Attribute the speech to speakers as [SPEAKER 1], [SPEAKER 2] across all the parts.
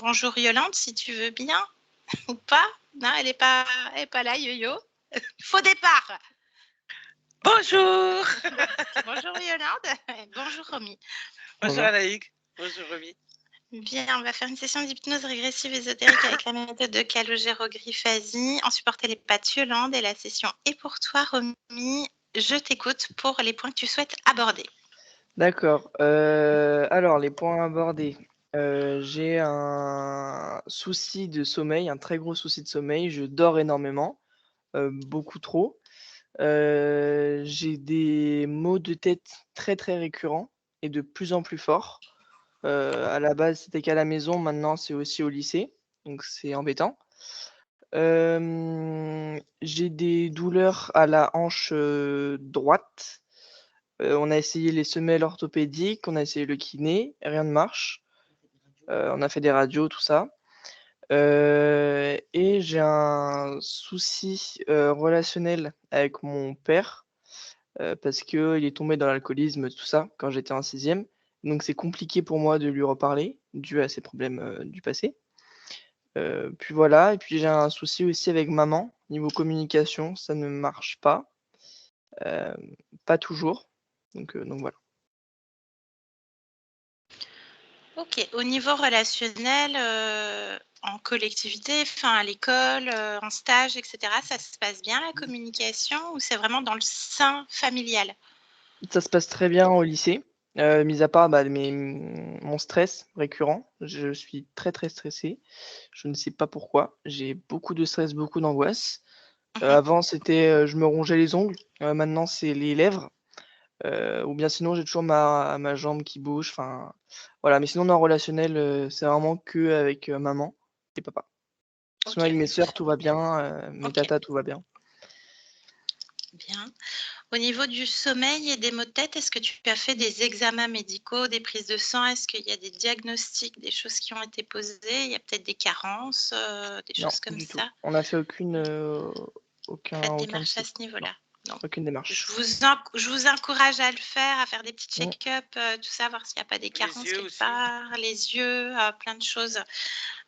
[SPEAKER 1] Bonjour Yolande, si tu veux bien ou pas. Non, elle est pas là, Yo-Yo. Faux départ.
[SPEAKER 2] Bonjour.
[SPEAKER 1] Bonjour Yolande. Bonjour Romy.
[SPEAKER 2] Bonjour Anaïk. Bonjour Romy.
[SPEAKER 1] Bien, on va faire une session d'hypnose régressive ésotérique avec la méthode de Calogero-Griffasi en supporter les pattes Yolande, et la session est pour toi Romy. Je t'écoute pour les points que tu souhaites aborder.
[SPEAKER 3] D'accord. Alors, les points abordés. J'ai un souci de sommeil, un très gros souci de sommeil. Je dors énormément, beaucoup trop. J'ai des maux de tête très très récurrents et de plus en plus forts. À la base, c'était qu'à la maison, maintenant c'est aussi au lycée, donc c'est embêtant. J'ai des douleurs à la hanche droite. On a essayé les semelles orthopédiques, on a essayé le kiné, rien ne marche. On a fait des radios, tout ça. Et j'ai un souci relationnel avec mon père parce qu'il est tombé dans l'alcoolisme, tout ça, quand j'étais en sixième. Donc c'est compliqué pour moi de lui reparler, dû à ses problèmes du passé. Puis voilà, et puis j'ai un souci aussi avec maman, niveau communication, ça ne marche pas. Pas toujours. Donc voilà.
[SPEAKER 1] Ok, au niveau relationnel, en collectivité, enfin à l'école, en stage, etc., ça se passe bien la communication, ou c'est vraiment dans le sein familial?
[SPEAKER 3] Ça se passe très bien au lycée, mis à part mon stress récurrent. Je suis très très stressé. Je ne sais pas pourquoi. J'ai beaucoup de stress, beaucoup d'angoisse. Avant, c'était je me rongeais les ongles. Maintenant, c'est les lèvres. Ou bien sinon, j'ai toujours ma jambe qui bouge. Enfin, voilà. Mais sinon, dans le relationnel, c'est vraiment que avec maman et papa. Sinon,
[SPEAKER 1] Ok,
[SPEAKER 3] avec mes sœurs, tout va bien. Mes
[SPEAKER 1] ok,
[SPEAKER 3] tatas, tout va bien.
[SPEAKER 1] bien. Au niveau du sommeil et des maux de tête, est-ce que tu as fait des examens médicaux, des prises de sang? Est-ce qu'il y a des diagnostics, des choses qui ont été posées? Il y a peut-être des carences, des
[SPEAKER 3] Non,
[SPEAKER 1] choses comme
[SPEAKER 3] du tout.
[SPEAKER 1] ça?
[SPEAKER 3] On n'a fait aucune,
[SPEAKER 1] Pas de
[SPEAKER 3] aucun
[SPEAKER 1] démarche à
[SPEAKER 3] psy.
[SPEAKER 1] ce
[SPEAKER 3] Non,
[SPEAKER 1] niveau-là. Donc,
[SPEAKER 3] aucune démarche.
[SPEAKER 1] je vous encourage à le faire, à faire des petits
[SPEAKER 3] Mmh.
[SPEAKER 1] check-up, tout ça, voir s'il n'y a pas des
[SPEAKER 2] Les
[SPEAKER 1] carences
[SPEAKER 2] yeux
[SPEAKER 1] quelque
[SPEAKER 2] aussi.
[SPEAKER 1] part, les yeux, plein de choses.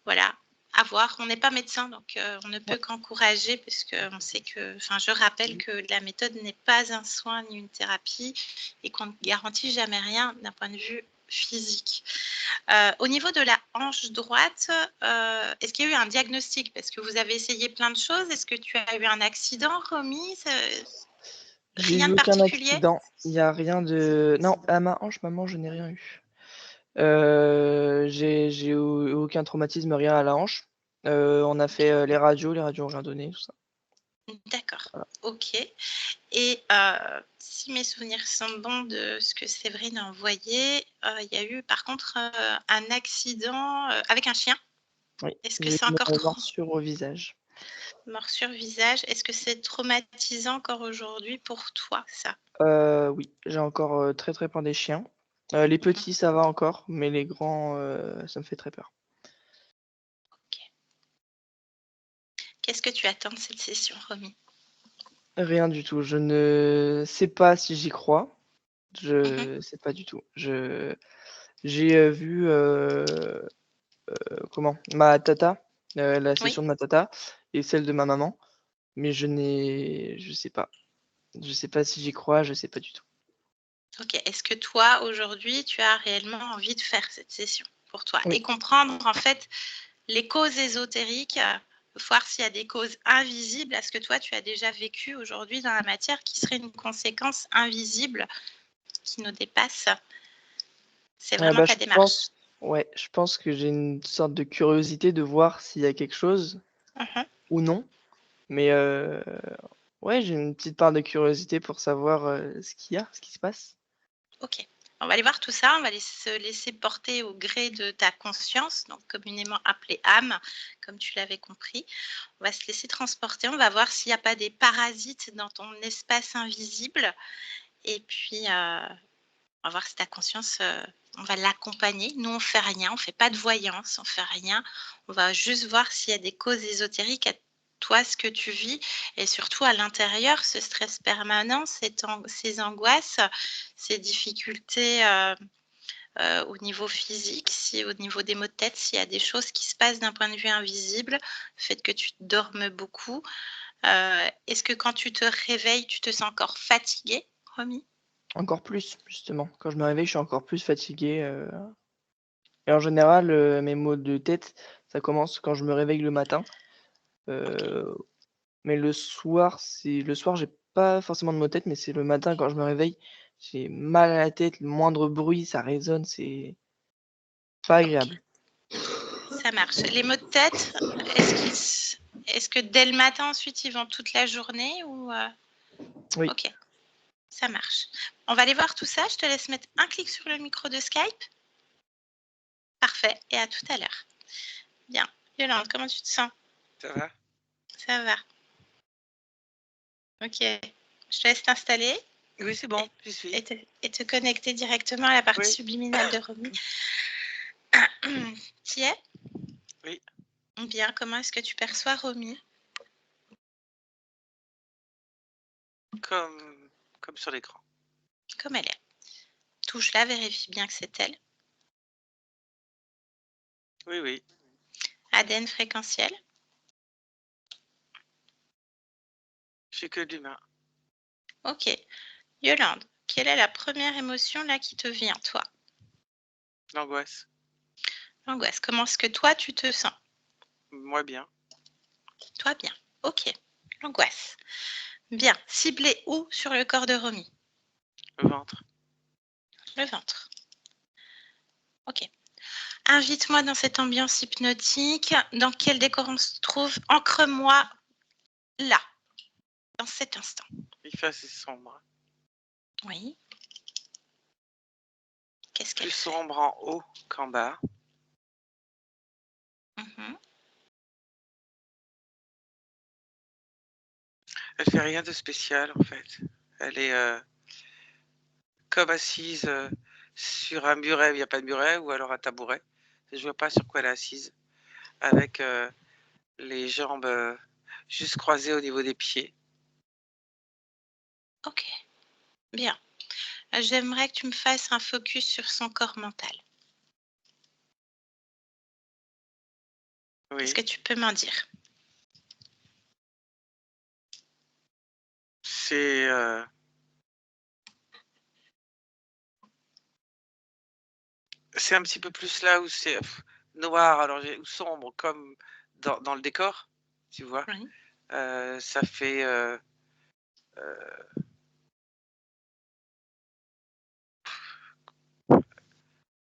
[SPEAKER 1] Voilà, à voir. On n'est pas médecin, donc on ne peut
[SPEAKER 3] Ouais.
[SPEAKER 1] qu'encourager, parce qu'on sait que, enfin, je rappelle que la méthode n'est pas un soin ni une thérapie, et qu'on ne garantit jamais rien d'un point de vue physique. Au niveau de la hanche droite, est-ce qu'il y a eu un diagnostic? Parce que vous avez essayé plein de choses. Est-ce que tu as eu un accident, Romy?
[SPEAKER 3] J'ai
[SPEAKER 1] Rien
[SPEAKER 3] eu
[SPEAKER 1] de
[SPEAKER 3] aucun
[SPEAKER 1] particulier?
[SPEAKER 3] accident. Il y a rien de non, à ma hanche, maman, je n'ai rien eu. J'ai eu aucun traumatisme, rien à la hanche. On a fait, les radios ont rien donné, tout ça.
[SPEAKER 1] D'accord,
[SPEAKER 3] Voilà.
[SPEAKER 1] OK, et si mes souvenirs sont bons de ce que Séverine a envoyé, il y a eu par contre, un accident, avec un chien.
[SPEAKER 3] Oui,
[SPEAKER 1] Est-ce que
[SPEAKER 3] j'ai
[SPEAKER 1] c'est
[SPEAKER 3] une,
[SPEAKER 1] encore trop
[SPEAKER 3] morsure au visage.
[SPEAKER 1] morsure visage? Est-ce que c'est traumatisant encore aujourd'hui pour toi, ça?
[SPEAKER 3] Oui, j'ai encore, très, très peur des chiens. Les
[SPEAKER 1] Mmh.
[SPEAKER 3] petits, ça va encore, mais les grands, ça me fait très peur.
[SPEAKER 1] OK. Qu'est-ce que tu attends de cette session, Romy?
[SPEAKER 3] Rien du tout. Je ne sais pas si j'y crois.
[SPEAKER 1] Mmh.
[SPEAKER 3] Je sais pas du tout. J'ai, vu, comment? Ma tata, la
[SPEAKER 1] Oui?
[SPEAKER 3] session de ma tata et celle de ma maman, mais je sais pas. Je sais pas si j'y crois, je sais pas du tout.
[SPEAKER 1] OK. Est-ce que toi, aujourd'hui, tu as réellement envie de faire cette session pour toi?
[SPEAKER 3] Oui.
[SPEAKER 1] Et comprendre, en fait, les causes ésotériques, voir s'il y a des causes invisibles à ce que toi, tu as déjà vécu aujourd'hui dans la matière, qui serait une conséquence invisible qui nous dépasse. C'est vraiment
[SPEAKER 3] Bah,
[SPEAKER 1] ta démarche.
[SPEAKER 3] je pense que j'ai une sorte de curiosité de voir s'il y a quelque chose
[SPEAKER 1] Mmh.
[SPEAKER 3] ou non, mais ouais, j'ai une petite part de curiosité pour savoir, ce qui se passe.
[SPEAKER 1] OK. On va aller voir tout ça, on va se laisser porter au gré de ta conscience, donc communément appelée âme, comme tu l'avais compris. On va se laisser transporter, on va voir s'il n'y a pas des parasites dans ton espace invisible, et puis, on va voir si ta conscience, on va l'accompagner. Nous, on fait rien, on fait pas de voyance, on fait rien. On va juste voir s'il y a des causes ésotériques à toi, ce que tu vis, et surtout à l'intérieur, ce stress permanent, ces angoisses, ces difficultés, au niveau physique, si au niveau des maux de tête, s'il y a des choses qui se passent d'un point de vue invisible, le fait que tu dormes beaucoup. Est-ce que quand tu te réveilles, tu te sens encore fatigué, Romy?
[SPEAKER 3] Encore plus, justement. Quand je me réveille, je suis encore plus fatigué. Et en général, mes maux de tête, ça commence quand je me réveille le matin. Euh, mais le soir, j'ai pas forcément de maux de tête, mais c'est le matin quand je me réveille, j'ai mal à la tête, le moindre bruit, ça résonne, c'est pas agréable.
[SPEAKER 1] Ça marche. Les maux de tête, est-ce que dès le matin, ensuite, ils vont toute la journée ou
[SPEAKER 3] Oui.
[SPEAKER 1] Ok, ça marche. On va aller voir tout ça. Je te laisse mettre un clic sur le micro de Skype. Parfait. Et à tout à l'heure. Bien. Yolande, comment tu te sens?
[SPEAKER 2] Ça va?
[SPEAKER 1] Ça va. Ok. Je te laisse t'installer
[SPEAKER 2] Oui, c'est bon, j'y suis.
[SPEAKER 1] et te connecter directement à la partie
[SPEAKER 2] Oui.
[SPEAKER 1] subliminale de Romy. Tu y es?
[SPEAKER 2] Oui.
[SPEAKER 1] Bien. Comment est-ce que tu perçois Romy?
[SPEAKER 2] Comme sur l'écran.
[SPEAKER 1] Comme elle est. Touche-la, vérifie bien que c'est elle.
[SPEAKER 2] Oui, oui.
[SPEAKER 1] ADN fréquentiel.
[SPEAKER 2] Je suis que de l'humain.
[SPEAKER 1] Ok. Yolande, quelle est la première émotion là qui te vient, toi?
[SPEAKER 2] L'angoisse.
[SPEAKER 1] L'angoisse. Comment est-ce que toi, tu te sens?
[SPEAKER 2] Moi bien.
[SPEAKER 1] Toi, bien. Ok. L'angoisse. Bien. Ciblé où sur le corps de Romy?
[SPEAKER 2] Le ventre.
[SPEAKER 1] Le ventre. Ok. Invite-moi dans cette ambiance hypnotique. Dans quel décor on se trouve? Ancre-moi là, dans cet instant.
[SPEAKER 2] Il fait assez sombre.
[SPEAKER 1] Oui. Qu'est-ce qu'elle
[SPEAKER 2] Plus
[SPEAKER 1] fait?
[SPEAKER 2] sombre en haut qu'en bas.
[SPEAKER 1] Mhm.
[SPEAKER 2] Elle fait rien de spécial en fait. Elle est comme assise sur un muret. Il n'y a pas de muret ou alors un tabouret. Je vois pas sur quoi elle est assise. Avec les jambes juste croisées au niveau des pieds.
[SPEAKER 1] Ok. Bien. J'aimerais que tu me fasses un focus sur son corps mental.
[SPEAKER 2] Oui.
[SPEAKER 1] Qu'est-ce que tu peux m'en dire?
[SPEAKER 2] C'est un petit peu plus là où c'est noir, alors ou sombre comme dans le décor, tu vois.
[SPEAKER 1] Oui.
[SPEAKER 2] Ça fait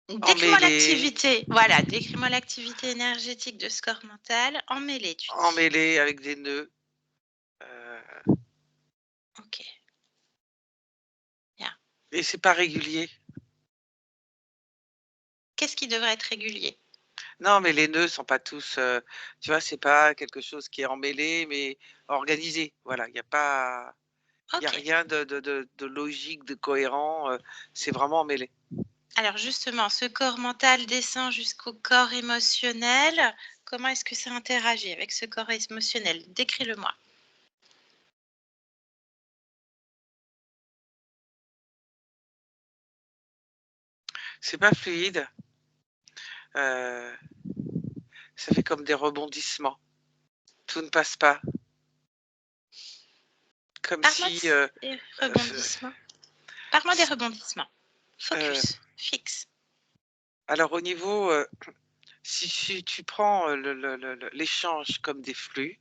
[SPEAKER 1] Décris-moi
[SPEAKER 2] emmêlé,
[SPEAKER 1] l'activité. Voilà, décris-moi l'activité énergétique de ce corps mental. Emmêlé, tu dis.
[SPEAKER 2] emmêlé avec des nœuds.
[SPEAKER 1] Ok.
[SPEAKER 2] Et c'est pas régulier.
[SPEAKER 1] Qu'est-ce qui devrait être régulier?
[SPEAKER 2] Non, mais les nœuds sont pas tous, tu vois, c'est pas quelque chose qui est emmêlé, mais organisé. Voilà, il y a
[SPEAKER 1] Ok.
[SPEAKER 2] rien de logique, de cohérent. C'est vraiment emmêlé.
[SPEAKER 1] Alors justement, ce corps mental descend jusqu'au corps émotionnel. Comment est-ce que ça interagit avec ce corps émotionnel? Décris-le-moi.
[SPEAKER 2] C'est pas fluide. Ça fait comme des rebondissements. Tout ne passe pas. Comme
[SPEAKER 1] Parle-moi
[SPEAKER 2] si
[SPEAKER 1] des rebondissements. Parle-moi des rebondissements. Focus, fixe.
[SPEAKER 2] alors au niveau, si tu prends l'échange comme des flux,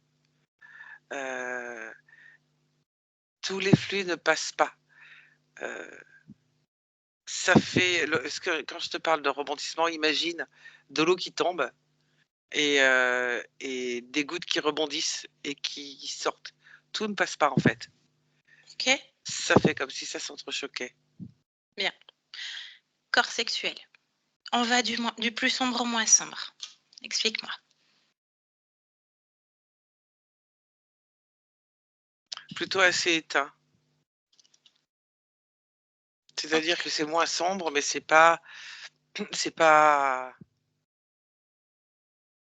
[SPEAKER 2] tous les flux ne passent pas. Ça fait, quand je te parle de rebondissement, imagine de l'eau qui tombe et des gouttes qui rebondissent et qui sortent. Tout ne passe pas en fait.
[SPEAKER 1] Ok.
[SPEAKER 2] Ça fait comme si ça s'entrechoquait.
[SPEAKER 1] Bien. Corps sexuel. On va du plus sombre au moins sombre. Explique-moi.
[SPEAKER 2] Plutôt assez éteint. C'est-à-dire
[SPEAKER 1] Ok.
[SPEAKER 2] que c'est moins sombre, mais c'est pas,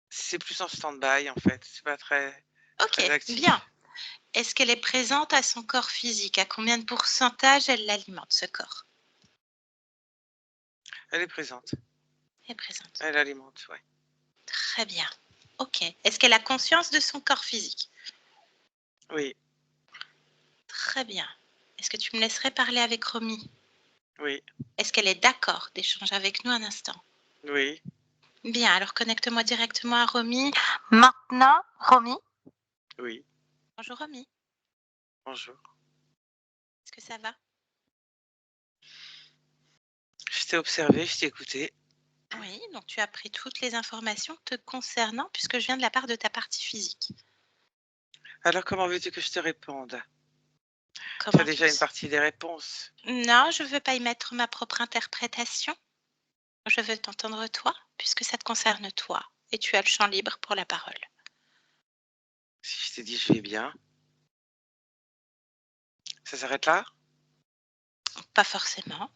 [SPEAKER 2] c'est plus en stand-by en fait. C'est pas très
[SPEAKER 1] Ok,
[SPEAKER 2] actif.
[SPEAKER 1] bien. Est-ce qu'elle est présente à son corps physique? À combien de pourcentage elle l'alimente, ce corps?
[SPEAKER 2] Elle est présente.
[SPEAKER 1] Elle est présente.
[SPEAKER 2] Elle alimente, ouais.
[SPEAKER 1] Très bien. Ok. Est-ce qu'elle a conscience de son corps physique?
[SPEAKER 2] Oui,
[SPEAKER 1] Très bien. Est-ce que tu me laisserais parler avec Romy?
[SPEAKER 2] oui,
[SPEAKER 1] Est-ce qu'elle est d'accord d'échanger avec nous un instant?
[SPEAKER 2] oui.
[SPEAKER 1] Bien, alors connecte-moi directement à Romy. Maintenant, Romy.
[SPEAKER 2] Oui,
[SPEAKER 1] Bonjour Romy.
[SPEAKER 2] bonjour.
[SPEAKER 1] Est-ce que ça va?
[SPEAKER 2] Je t'ai observé, je t'ai écouté.
[SPEAKER 1] Oui, donc tu as pris toutes les informations te concernant puisque je viens de la part de ta partie physique.
[SPEAKER 2] Alors, comment veux-tu que je te réponde? Tu as
[SPEAKER 1] Comment
[SPEAKER 2] déjà une
[SPEAKER 1] veux-tu?
[SPEAKER 2] partie des réponses.
[SPEAKER 1] Non, je ne veux pas y mettre ma propre interprétation. Je veux t'entendre toi, puisque ça te concerne toi, et tu as le champ libre pour la parole.
[SPEAKER 2] Si je t'ai dit je vais bien, ça s'arrête là?
[SPEAKER 1] Pas forcément.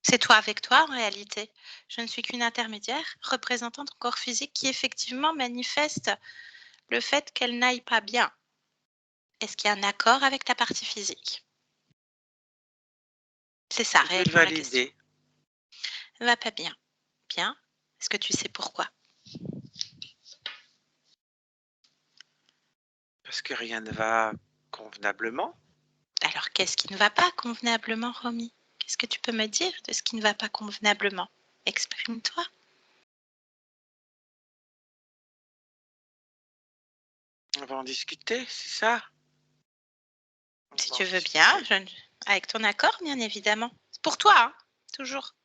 [SPEAKER 1] C'est toi avec toi en réalité. Je ne suis qu'une intermédiaire représentant ton corps physique qui effectivement manifeste le fait qu'elle n'aille pas bien. Est-ce qu'il y a un accord avec ta partie physique? C'est ça
[SPEAKER 2] Je peux le
[SPEAKER 1] réellement la question.
[SPEAKER 2] valider.
[SPEAKER 1] Elle va pas bien. Bien. Est-ce que tu sais pourquoi?
[SPEAKER 2] Parce que rien ne va convenablement.
[SPEAKER 1] Alors qu'est-ce qui ne va pas convenablement, Romy? Qu'est-ce que tu peux me dire de ce qui ne va pas convenablement? Exprime-toi.
[SPEAKER 2] On va en discuter, c'est ça? On
[SPEAKER 1] Si
[SPEAKER 2] va
[SPEAKER 1] tu
[SPEAKER 2] en
[SPEAKER 1] veux bien,
[SPEAKER 2] discuter.
[SPEAKER 1] avec ton accord, bien évidemment. C'est pour toi, hein, toujours.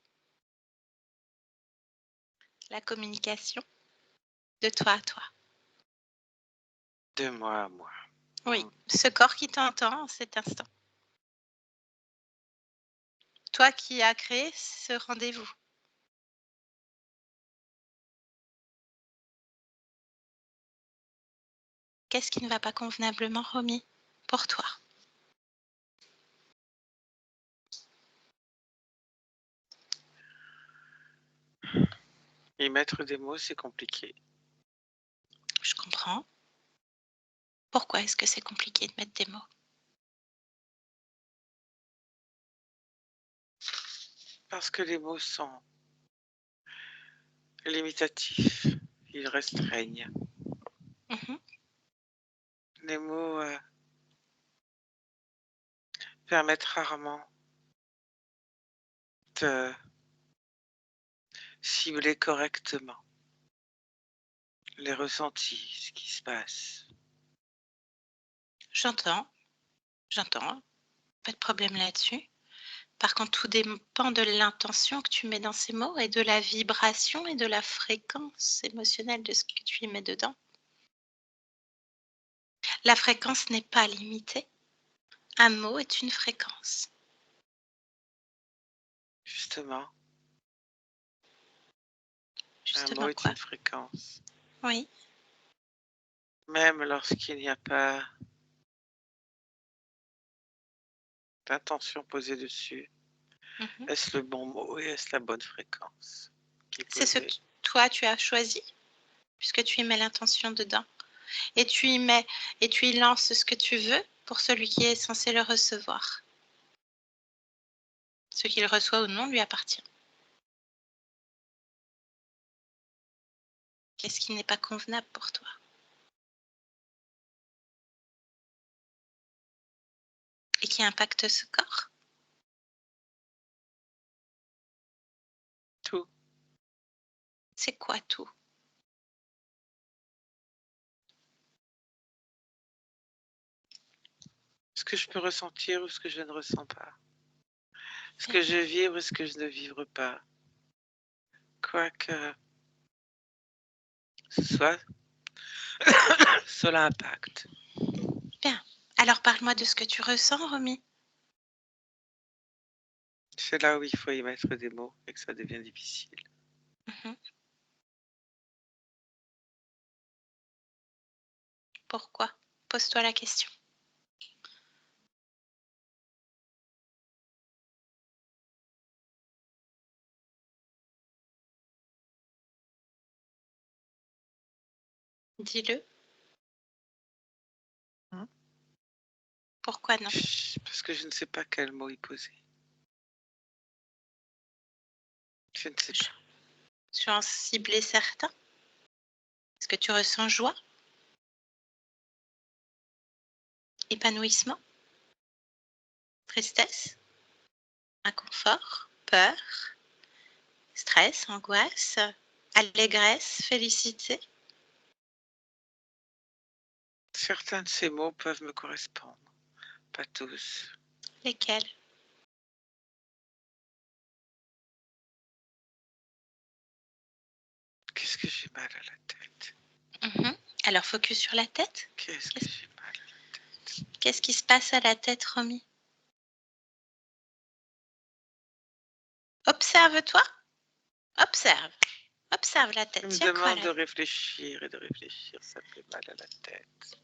[SPEAKER 1] La communication de toi à toi.
[SPEAKER 2] De moi à moi.
[SPEAKER 1] Oui,
[SPEAKER 2] Mm.
[SPEAKER 1] ce corps qui t'entend en cet instant. Toi qui as créé ce rendez-vous. Qu'est-ce qui ne va pas convenablement, Romy, pour toi?
[SPEAKER 2] Y mettre des mots, c'est compliqué.
[SPEAKER 1] Je comprends. Pourquoi est-ce que c'est compliqué de mettre des mots?
[SPEAKER 2] Parce que les mots sont limitatifs. Ils restreignent.
[SPEAKER 1] Mhm.
[SPEAKER 2] Les mots permettent rarement de cibler correctement les ressentis, ce qui se passe.
[SPEAKER 1] J'entends, j'entends. Pas de problème là-dessus. Par contre, tout dépend de l'intention que tu mets dans ces mots et de la vibration et de la fréquence émotionnelle de ce que tu y mets dedans. La fréquence n'est pas limitée. Un mot est une fréquence.
[SPEAKER 2] Justement, un mot
[SPEAKER 1] Justement
[SPEAKER 2] est
[SPEAKER 1] quoi?
[SPEAKER 2] une fréquence.
[SPEAKER 1] Oui.
[SPEAKER 2] Même lorsqu'il n'y a pas d'intention posée dessus,
[SPEAKER 1] Mhm.
[SPEAKER 2] est-ce le bon mot et est-ce la bonne fréquence qui est
[SPEAKER 1] C'est ce que
[SPEAKER 2] posée?
[SPEAKER 1] toi tu as choisi, puisque tu y mets l'intention dedans. Et tu y mets, et tu y lances ce que tu veux pour celui qui est censé le recevoir. Ce qu'il reçoit ou non lui appartient. Qu'est-ce qui n'est pas convenable pour toi? Et qui impacte ce corps?
[SPEAKER 2] Tout.
[SPEAKER 1] C'est quoi tout?
[SPEAKER 2] Ce que je peux ressentir ou ce que je ne ressens pas. Ce
[SPEAKER 1] Bien.
[SPEAKER 2] que je vibre et ce que je ne vibre pas. Quoique ce soit, cela impacte.
[SPEAKER 1] Bien. Alors parle-moi de ce que tu ressens, Romy.
[SPEAKER 2] C'est là où il faut y mettre des mots et que ça devient difficile.
[SPEAKER 1] Mhm. Pourquoi? Pose-toi la question. Dis-le.
[SPEAKER 2] Hein?
[SPEAKER 1] Pourquoi non?
[SPEAKER 2] Parce que je ne sais pas quel mot y poser. Je ne sais pas.
[SPEAKER 1] Tu en ciblais certains? Est-ce que tu ressens joie? Épanouissement? Tristesse? Inconfort? Peur? Stress? Angoisse? Allégresse? Félicité?
[SPEAKER 2] Certains de ces mots peuvent me correspondre. Pas tous.
[SPEAKER 1] Lesquels?
[SPEAKER 2] Qu'est-ce que j'ai mal à la tête?
[SPEAKER 1] Alors, focus sur la tête.
[SPEAKER 2] Qu'est-ce que j'ai mal à la tête?
[SPEAKER 1] Qu'est-ce qui se passe à la tête, Romy? Observe-toi. Observe. Observe la
[SPEAKER 2] Je
[SPEAKER 1] tête.
[SPEAKER 2] me
[SPEAKER 1] Il y a quoi
[SPEAKER 2] demande de
[SPEAKER 1] là?
[SPEAKER 2] réfléchir et de réfléchir, ça me fait mal à la tête.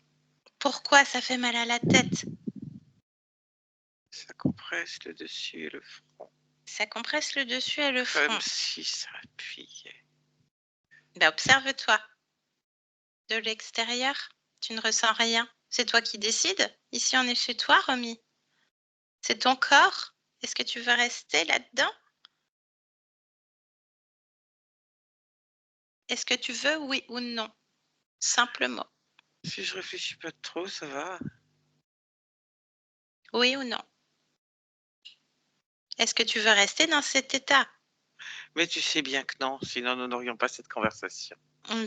[SPEAKER 1] Pourquoi ça fait mal à la tête?
[SPEAKER 2] Ça compresse le dessus et le front.
[SPEAKER 1] Ça compresse le dessus et le front.
[SPEAKER 2] Comme si ça appuyait.
[SPEAKER 1] Ben, observe-toi. De l'extérieur, tu ne ressens rien. C'est toi qui décides. Ici, on est chez toi, Romy. C'est ton corps. Est-ce que tu veux rester là-dedans? Est-ce que tu veux, oui ou non? Simplement.
[SPEAKER 2] Si je réfléchis pas trop, ça va.
[SPEAKER 1] Oui ou non? Est-ce que tu veux rester dans cet état?
[SPEAKER 2] Mais tu sais bien que non, sinon nous n'aurions pas cette conversation.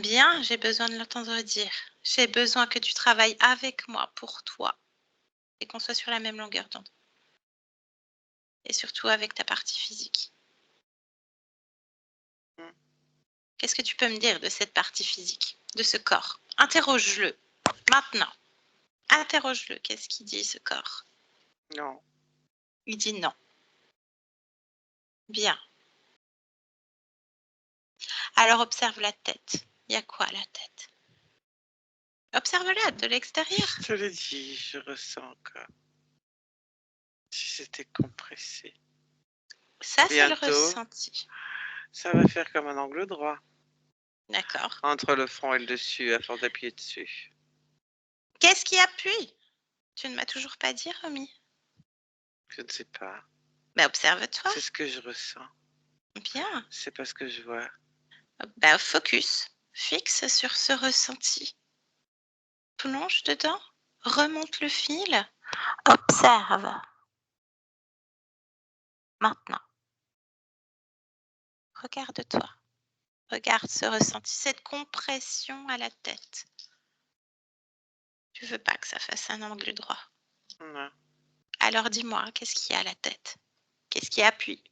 [SPEAKER 1] Bien, j'ai besoin de l'entendre dire. J'ai besoin que tu travailles avec moi pour toi et qu'on soit sur la même longueur d'onde. Et surtout avec ta partie physique. Qu'est-ce que tu peux me dire de cette partie physique, de ce corps? Interroge-le, maintenant. Interroge-le, qu'est-ce qu'il dit ce corps?
[SPEAKER 2] Non.
[SPEAKER 1] Il dit non. Bien. Alors observe la tête. Il y a quoi à la tête? Observe-la de l'extérieur.
[SPEAKER 2] Je te l'ai dit, je ressens comme si c'était compressé.
[SPEAKER 1] Ça, c'est le
[SPEAKER 2] Bientôt,
[SPEAKER 1] ressenti.
[SPEAKER 2] ça va faire comme un angle droit
[SPEAKER 1] D'accord.
[SPEAKER 2] entre le front et le dessus à force d'appuyer dessus.
[SPEAKER 1] Qu'est-ce qui appuie? Tu ne m'as toujours pas dit, Romy.
[SPEAKER 2] Je ne sais pas.
[SPEAKER 1] Ben, observe-toi.
[SPEAKER 2] C'est ce que je ressens.
[SPEAKER 1] Bien.
[SPEAKER 2] C'est pas ce que je vois.
[SPEAKER 1] Ben, focus. Fixe sur ce ressenti. Plonge dedans. Remonte le fil. Observe. Maintenant. Regarde-toi. Regarde ce ressenti, cette compression à la tête. Tu veux pas que ça fasse un angle droit.
[SPEAKER 2] Non.
[SPEAKER 1] Alors dis-moi, qu'est-ce qu'il y a à la tête? Qu'est-ce qui appuie?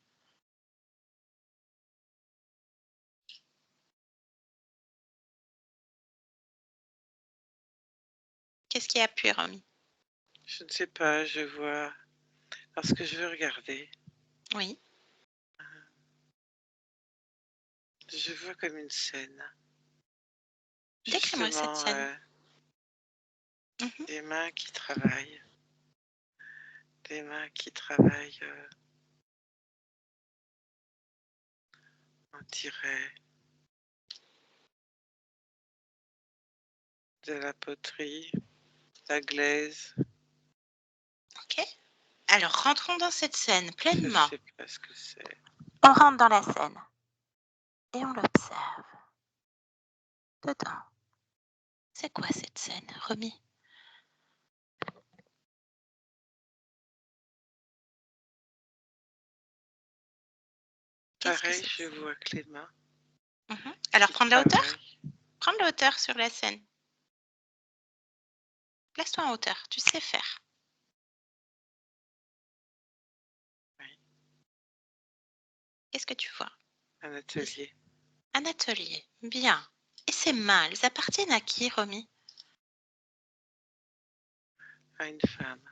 [SPEAKER 1] Qu'est-ce qui appuie, Romy?
[SPEAKER 2] Je ne sais pas, je vois. Parce que je veux regarder.
[SPEAKER 1] Oui.
[SPEAKER 2] Je vois comme une scène.
[SPEAKER 1] Décris-moi cette
[SPEAKER 2] Justement,
[SPEAKER 1] scène.
[SPEAKER 2] des mains qui travaillent. Des mains qui travaillent, on dirait, de la poterie, de la glaise.
[SPEAKER 1] Ok. Alors rentrons dans cette scène
[SPEAKER 2] Je ne
[SPEAKER 1] pleinement.
[SPEAKER 2] sais pas ce que c'est.
[SPEAKER 1] On rentre dans la scène et on l'observe. Dedans. C'est quoi cette scène, Romy? Qu'est-ce que
[SPEAKER 2] Pareil,
[SPEAKER 1] c'est?
[SPEAKER 2] je vois que les mains.
[SPEAKER 1] Alors
[SPEAKER 2] qui
[SPEAKER 1] prends de la hauteur.
[SPEAKER 2] travaillent.
[SPEAKER 1] Prends de la hauteur sur la scène. Place-toi en hauteur, tu sais faire.
[SPEAKER 2] Oui.
[SPEAKER 1] Qu'est-ce que tu vois?
[SPEAKER 2] Un atelier.
[SPEAKER 1] Un atelier. Bien. Et ces mains, elles appartiennent à qui, Romy?
[SPEAKER 2] À une femme.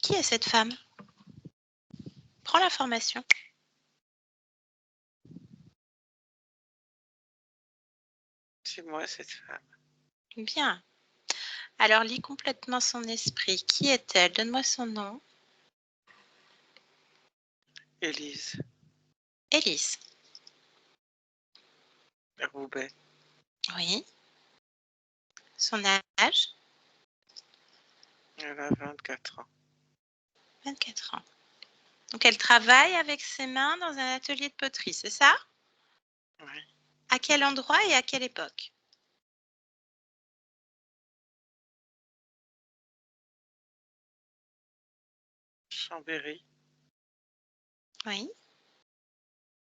[SPEAKER 1] Qui est cette femme? Prends l'information.
[SPEAKER 2] C'est moi, cette femme.
[SPEAKER 1] Bien. Alors lis complètement son esprit. Qui est-elle? Donne-moi son nom.
[SPEAKER 2] Élise
[SPEAKER 1] Élise.
[SPEAKER 2] Roubaix.
[SPEAKER 1] Oui. Son âge?
[SPEAKER 2] Elle a 24 ans.
[SPEAKER 1] 24 ans. Donc, elle travaille avec ses mains dans un atelier de poterie, c'est ça?
[SPEAKER 2] Oui.
[SPEAKER 1] À quel endroit et à quelle époque?
[SPEAKER 2] Chambéry,
[SPEAKER 1] Oui.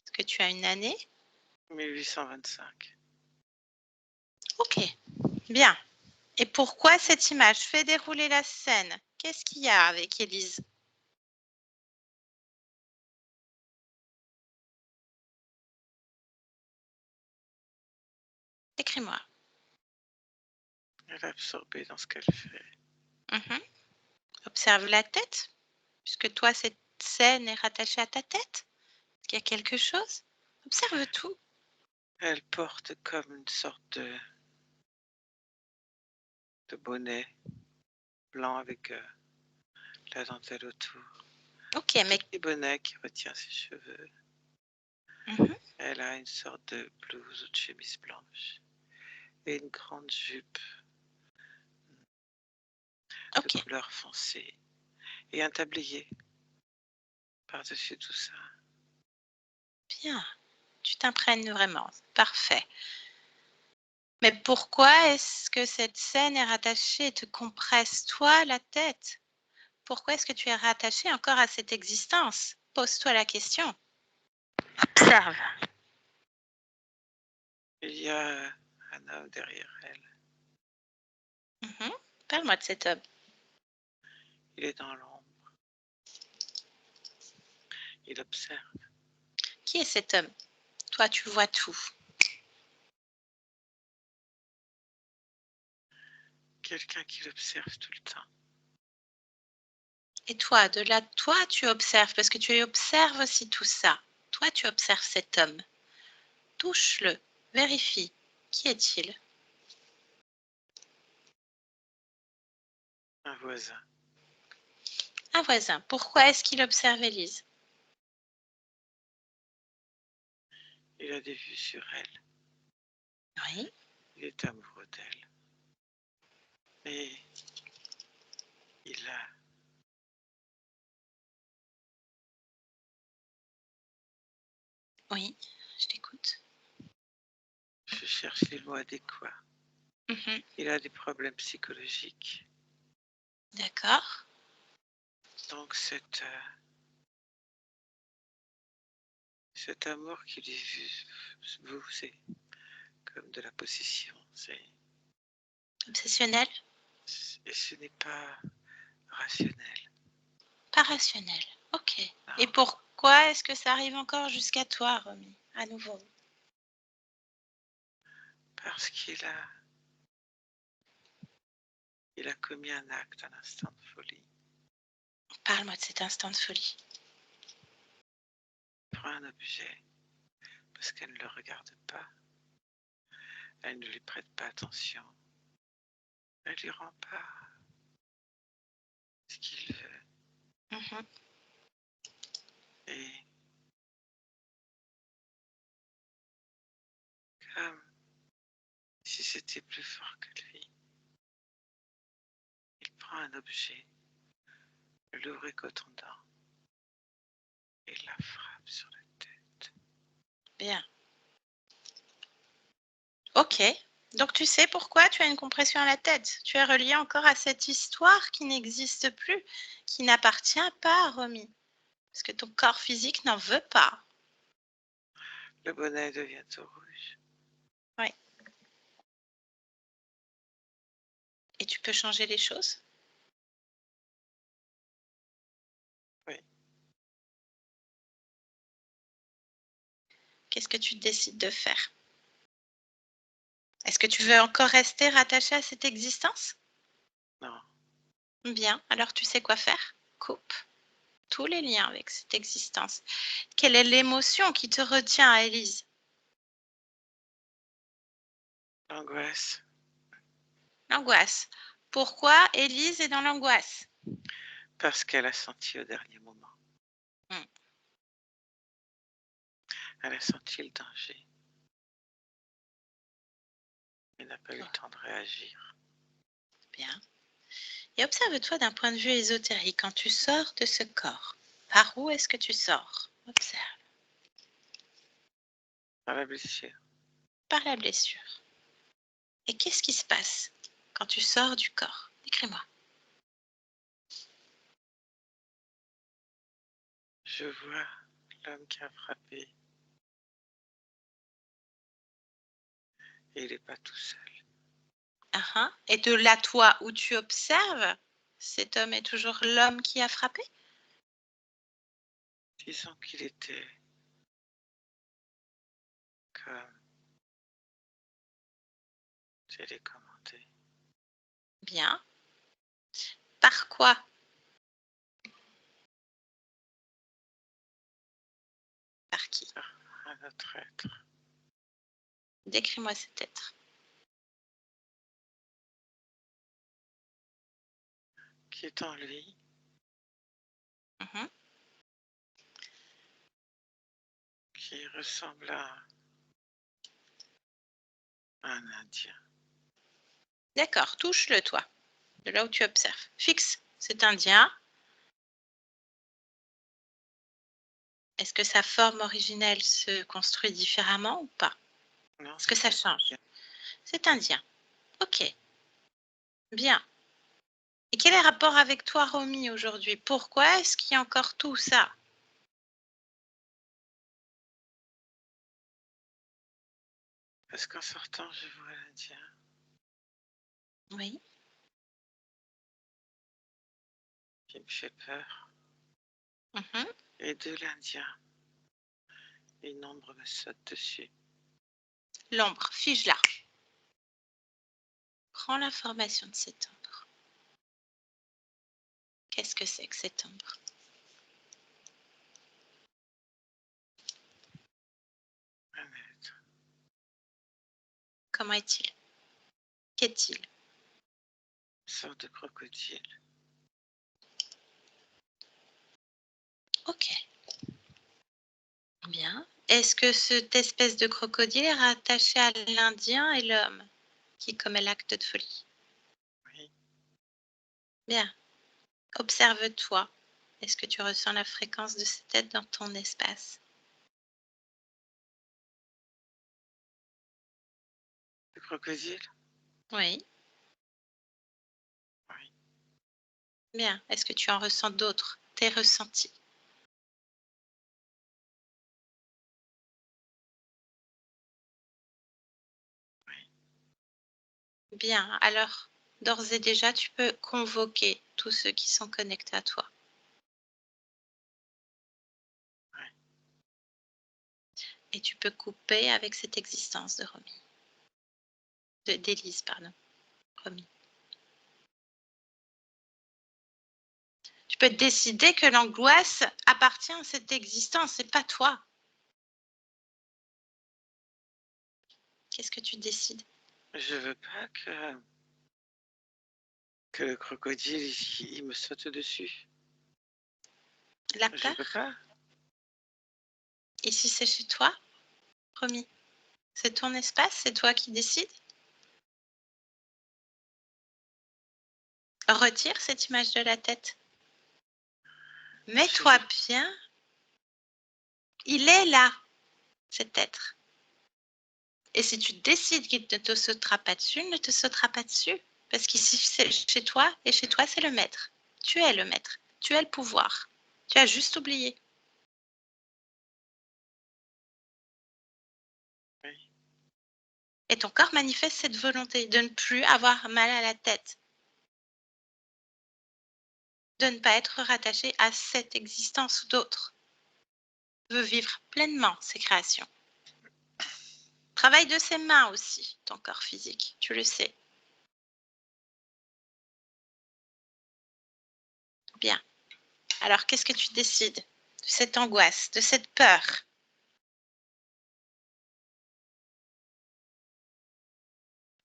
[SPEAKER 1] Est-ce que tu as une année?
[SPEAKER 2] 1825.
[SPEAKER 1] Ok, bien. Et pourquoi cette image? Fais dérouler la scène. Qu'est-ce qu'il y a avec Élise? Écris-moi.
[SPEAKER 2] Elle est absorbée dans ce qu'elle fait.
[SPEAKER 1] Mhm. Observe la tête, puisque toi, cette scène est rattachée à ta tête. Est-ce qu'il y a quelque chose? Observe tout.
[SPEAKER 2] Elle porte comme une sorte de bonnet blanc avec la dentelle autour.
[SPEAKER 1] Ok,
[SPEAKER 2] Un
[SPEAKER 1] mais
[SPEAKER 2] petit bonnet qui retient ses cheveux.
[SPEAKER 1] Mhm.
[SPEAKER 2] Elle a une sorte de blouse ou de chemise blanche et une grande jupe de
[SPEAKER 1] ok,
[SPEAKER 2] couleur foncée et un tablier par-dessus tout ça.
[SPEAKER 1] bien. Tu t'imprègnes vraiment. Parfait. Mais pourquoi est-ce que cette scène est rattachée et te compresse, toi, la tête? Pourquoi est-ce que tu es rattaché encore à cette existence? Pose-toi la question. Observe.
[SPEAKER 2] Il y a un homme derrière elle.
[SPEAKER 1] Mhm. Parle-moi de cet homme.
[SPEAKER 2] Il est dans l'ombre. Il observe.
[SPEAKER 1] Qui est cet homme? Toi, tu vois tout.
[SPEAKER 2] Quelqu'un qui l'observe tout le temps.
[SPEAKER 1] Et toi, de là, toi, tu observes, parce que tu observes aussi tout ça. Toi, tu observes cet homme. Touche-le, vérifie. Qui est-il?
[SPEAKER 2] Un voisin.
[SPEAKER 1] Un voisin. Pourquoi est-ce qu'il observe Élise?
[SPEAKER 2] Il a des vues sur elle.
[SPEAKER 1] Oui.
[SPEAKER 2] Il est amoureux d'elle. Mais il a...
[SPEAKER 1] Oui, je t'écoute.
[SPEAKER 2] Je cherche les mots adéquats.
[SPEAKER 1] Mhm.
[SPEAKER 2] Il a des problèmes psychologiques.
[SPEAKER 1] D'accord.
[SPEAKER 2] Donc cet amour qu'il vous, c'est comme de la possession.
[SPEAKER 1] Obsessionnel?
[SPEAKER 2] Et ce n'est pas rationnel.
[SPEAKER 1] Pas rationnel. Ok.
[SPEAKER 2] Non,
[SPEAKER 1] Et pourquoi est-ce que ça arrive encore jusqu'à toi, Romy, à nouveau?
[SPEAKER 2] parce il a commis un acte, un instant de folie.
[SPEAKER 1] Parle-moi de cet instant de folie.
[SPEAKER 2] Il prend un objet parce qu'elle ne le regarde pas. Elle ne lui prête pas attention. Elle ne lui rend pas ce qu'il veut.
[SPEAKER 1] Mhm.
[SPEAKER 2] Et comme si c'était plus fort que lui, il prend un objet, l'ouvre cotondant et la frappe sur la tête.
[SPEAKER 1] Bien. Ok. Donc tu sais pourquoi tu as une compression à la tête. Tu es relié encore à cette histoire qui n'existe plus, qui n'appartient pas à Romy. Parce que ton corps physique n'en veut pas.
[SPEAKER 2] Le bonnet devient tout rouge.
[SPEAKER 1] Oui. Et tu peux changer les choses?
[SPEAKER 2] Oui.
[SPEAKER 1] Qu'est-ce que tu décides de faire? Est-ce que tu veux encore rester rattaché à cette existence?
[SPEAKER 2] Non,
[SPEAKER 1] Bien, alors tu sais quoi faire? Coupe tous les liens avec cette existence. Quelle est l'émotion qui te retient à Élise?
[SPEAKER 2] l'angoisse,
[SPEAKER 1] L'angoisse. Pourquoi Élise est dans l'angoisse?
[SPEAKER 2] parce qu'elle a senti au dernier moment.
[SPEAKER 1] Hmm.
[SPEAKER 2] Elle a senti le danger. Elle n'a pas eu le temps de réagir.
[SPEAKER 1] Bien. Et observe-toi d'un point de vue ésotérique quand tu sors de ce corps. Par où est-ce que tu sors? Observe.
[SPEAKER 2] Par la blessure.
[SPEAKER 1] Par la blessure. Et qu'est-ce qui se passe quand tu sors du corps? Décris-moi.
[SPEAKER 2] Je vois l'homme qui a frappé. Et il n'est pas tout seul.
[SPEAKER 1] Et de là, toi, où tu observes, cet homme est toujours l'homme qui a frappé?
[SPEAKER 2] Disons qu'il était comme télécommandé.
[SPEAKER 1] Bien. Par quoi? Par qui?
[SPEAKER 2] Un autre être.
[SPEAKER 1] Décris-moi cet être.
[SPEAKER 2] Qui est en lui.
[SPEAKER 1] Mhm.
[SPEAKER 2] Qui ressemble à un Indien.
[SPEAKER 1] D'accord, touche-le, toi, de là où tu observes. Fixe cet Indien. Est-ce que sa forme originelle se construit différemment ou pas?
[SPEAKER 2] Non,
[SPEAKER 1] Est-ce que ça change? C'est Indien. Ok. Bien. Et quel est le rapport avec toi, Romy, aujourd'hui? Pourquoi est-ce qu'il y a encore tout ça?
[SPEAKER 2] Parce qu'en sortant, je vois l'Indien.
[SPEAKER 1] Oui.
[SPEAKER 2] Qui me fait peur.
[SPEAKER 1] Mhm.
[SPEAKER 2] Et de l'Indien, une ombre me saute dessus.
[SPEAKER 1] L'ombre, fige-la. Prends l'information de cette ombre. Qu'est-ce que c'est que cette ombre?
[SPEAKER 2] Un être.
[SPEAKER 1] Comment est-il? Qu'est-il?
[SPEAKER 2] Une sorte de crocodile.
[SPEAKER 1] Ok. Bien. Est-ce que cette espèce de crocodile est rattachée à l'Indien et l'homme qui commet l'acte de folie?
[SPEAKER 2] Oui.
[SPEAKER 1] Bien. Observe-toi. Est-ce que tu ressens la fréquence de cette tête dans ton espace?
[SPEAKER 2] Le crocodile.
[SPEAKER 1] Oui.
[SPEAKER 2] Oui.
[SPEAKER 1] Bien. Est-ce que tu en ressens d'autres? Tes ressentis?
[SPEAKER 2] Oui.
[SPEAKER 1] Bien. Alors, d'ores et déjà, tu peux convoquer tous ceux qui sont connectés à toi.
[SPEAKER 2] Oui.
[SPEAKER 1] Et tu peux couper avec cette existence de Romy. D'Élise, pardon. Romy. Tu peux décider que l'angoisse appartient à cette existence, c'est pas toi. Qu'est-ce que tu décides?
[SPEAKER 2] Je veux pas que le crocodile, il me saute dessus.
[SPEAKER 1] La
[SPEAKER 2] Je
[SPEAKER 1] peur?
[SPEAKER 2] peux pas.
[SPEAKER 1] Ici, c'est chez toi, Romy. C'est ton espace, c'est toi qui décides. Retire cette image de la tête. Mets-toi bien. Il est là, cet être. Et si tu décides qu'il ne te sautera pas dessus, il ne te sautera pas dessus. Parce qu'ici, c'est chez toi, et chez toi, c'est le maître. Tu es le maître. Tu as le pouvoir. Tu as juste oublié.
[SPEAKER 2] Oui.
[SPEAKER 1] Et ton corps manifeste cette volonté de ne plus avoir mal à la tête. De ne pas être rattaché à cette existence ou d'autres. Veut vivre pleinement ses créations. Travail de ses mains aussi, ton corps physique, tu le sais. Bien. Alors, qu'est-ce que tu décides de cette angoisse, de cette peur?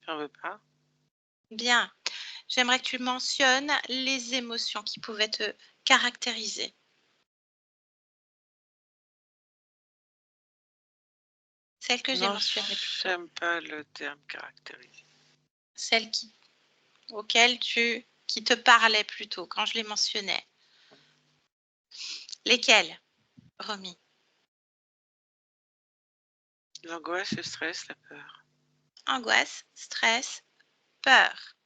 [SPEAKER 2] J'en veux pas.
[SPEAKER 1] Bien. J'aimerais que tu mentionnes les émotions qui pouvaient te caractériser. Celles que j'ai
[SPEAKER 2] Non,
[SPEAKER 1] mentionnées plus tôt.
[SPEAKER 2] j'aime pas le terme caractérisé.
[SPEAKER 1] Celles auxquelles qui te parlaient plus tôt, quand je les mentionnais. Lesquelles, Romy?
[SPEAKER 2] L'angoisse, le stress, la peur.
[SPEAKER 1] Angoisse, stress, peur.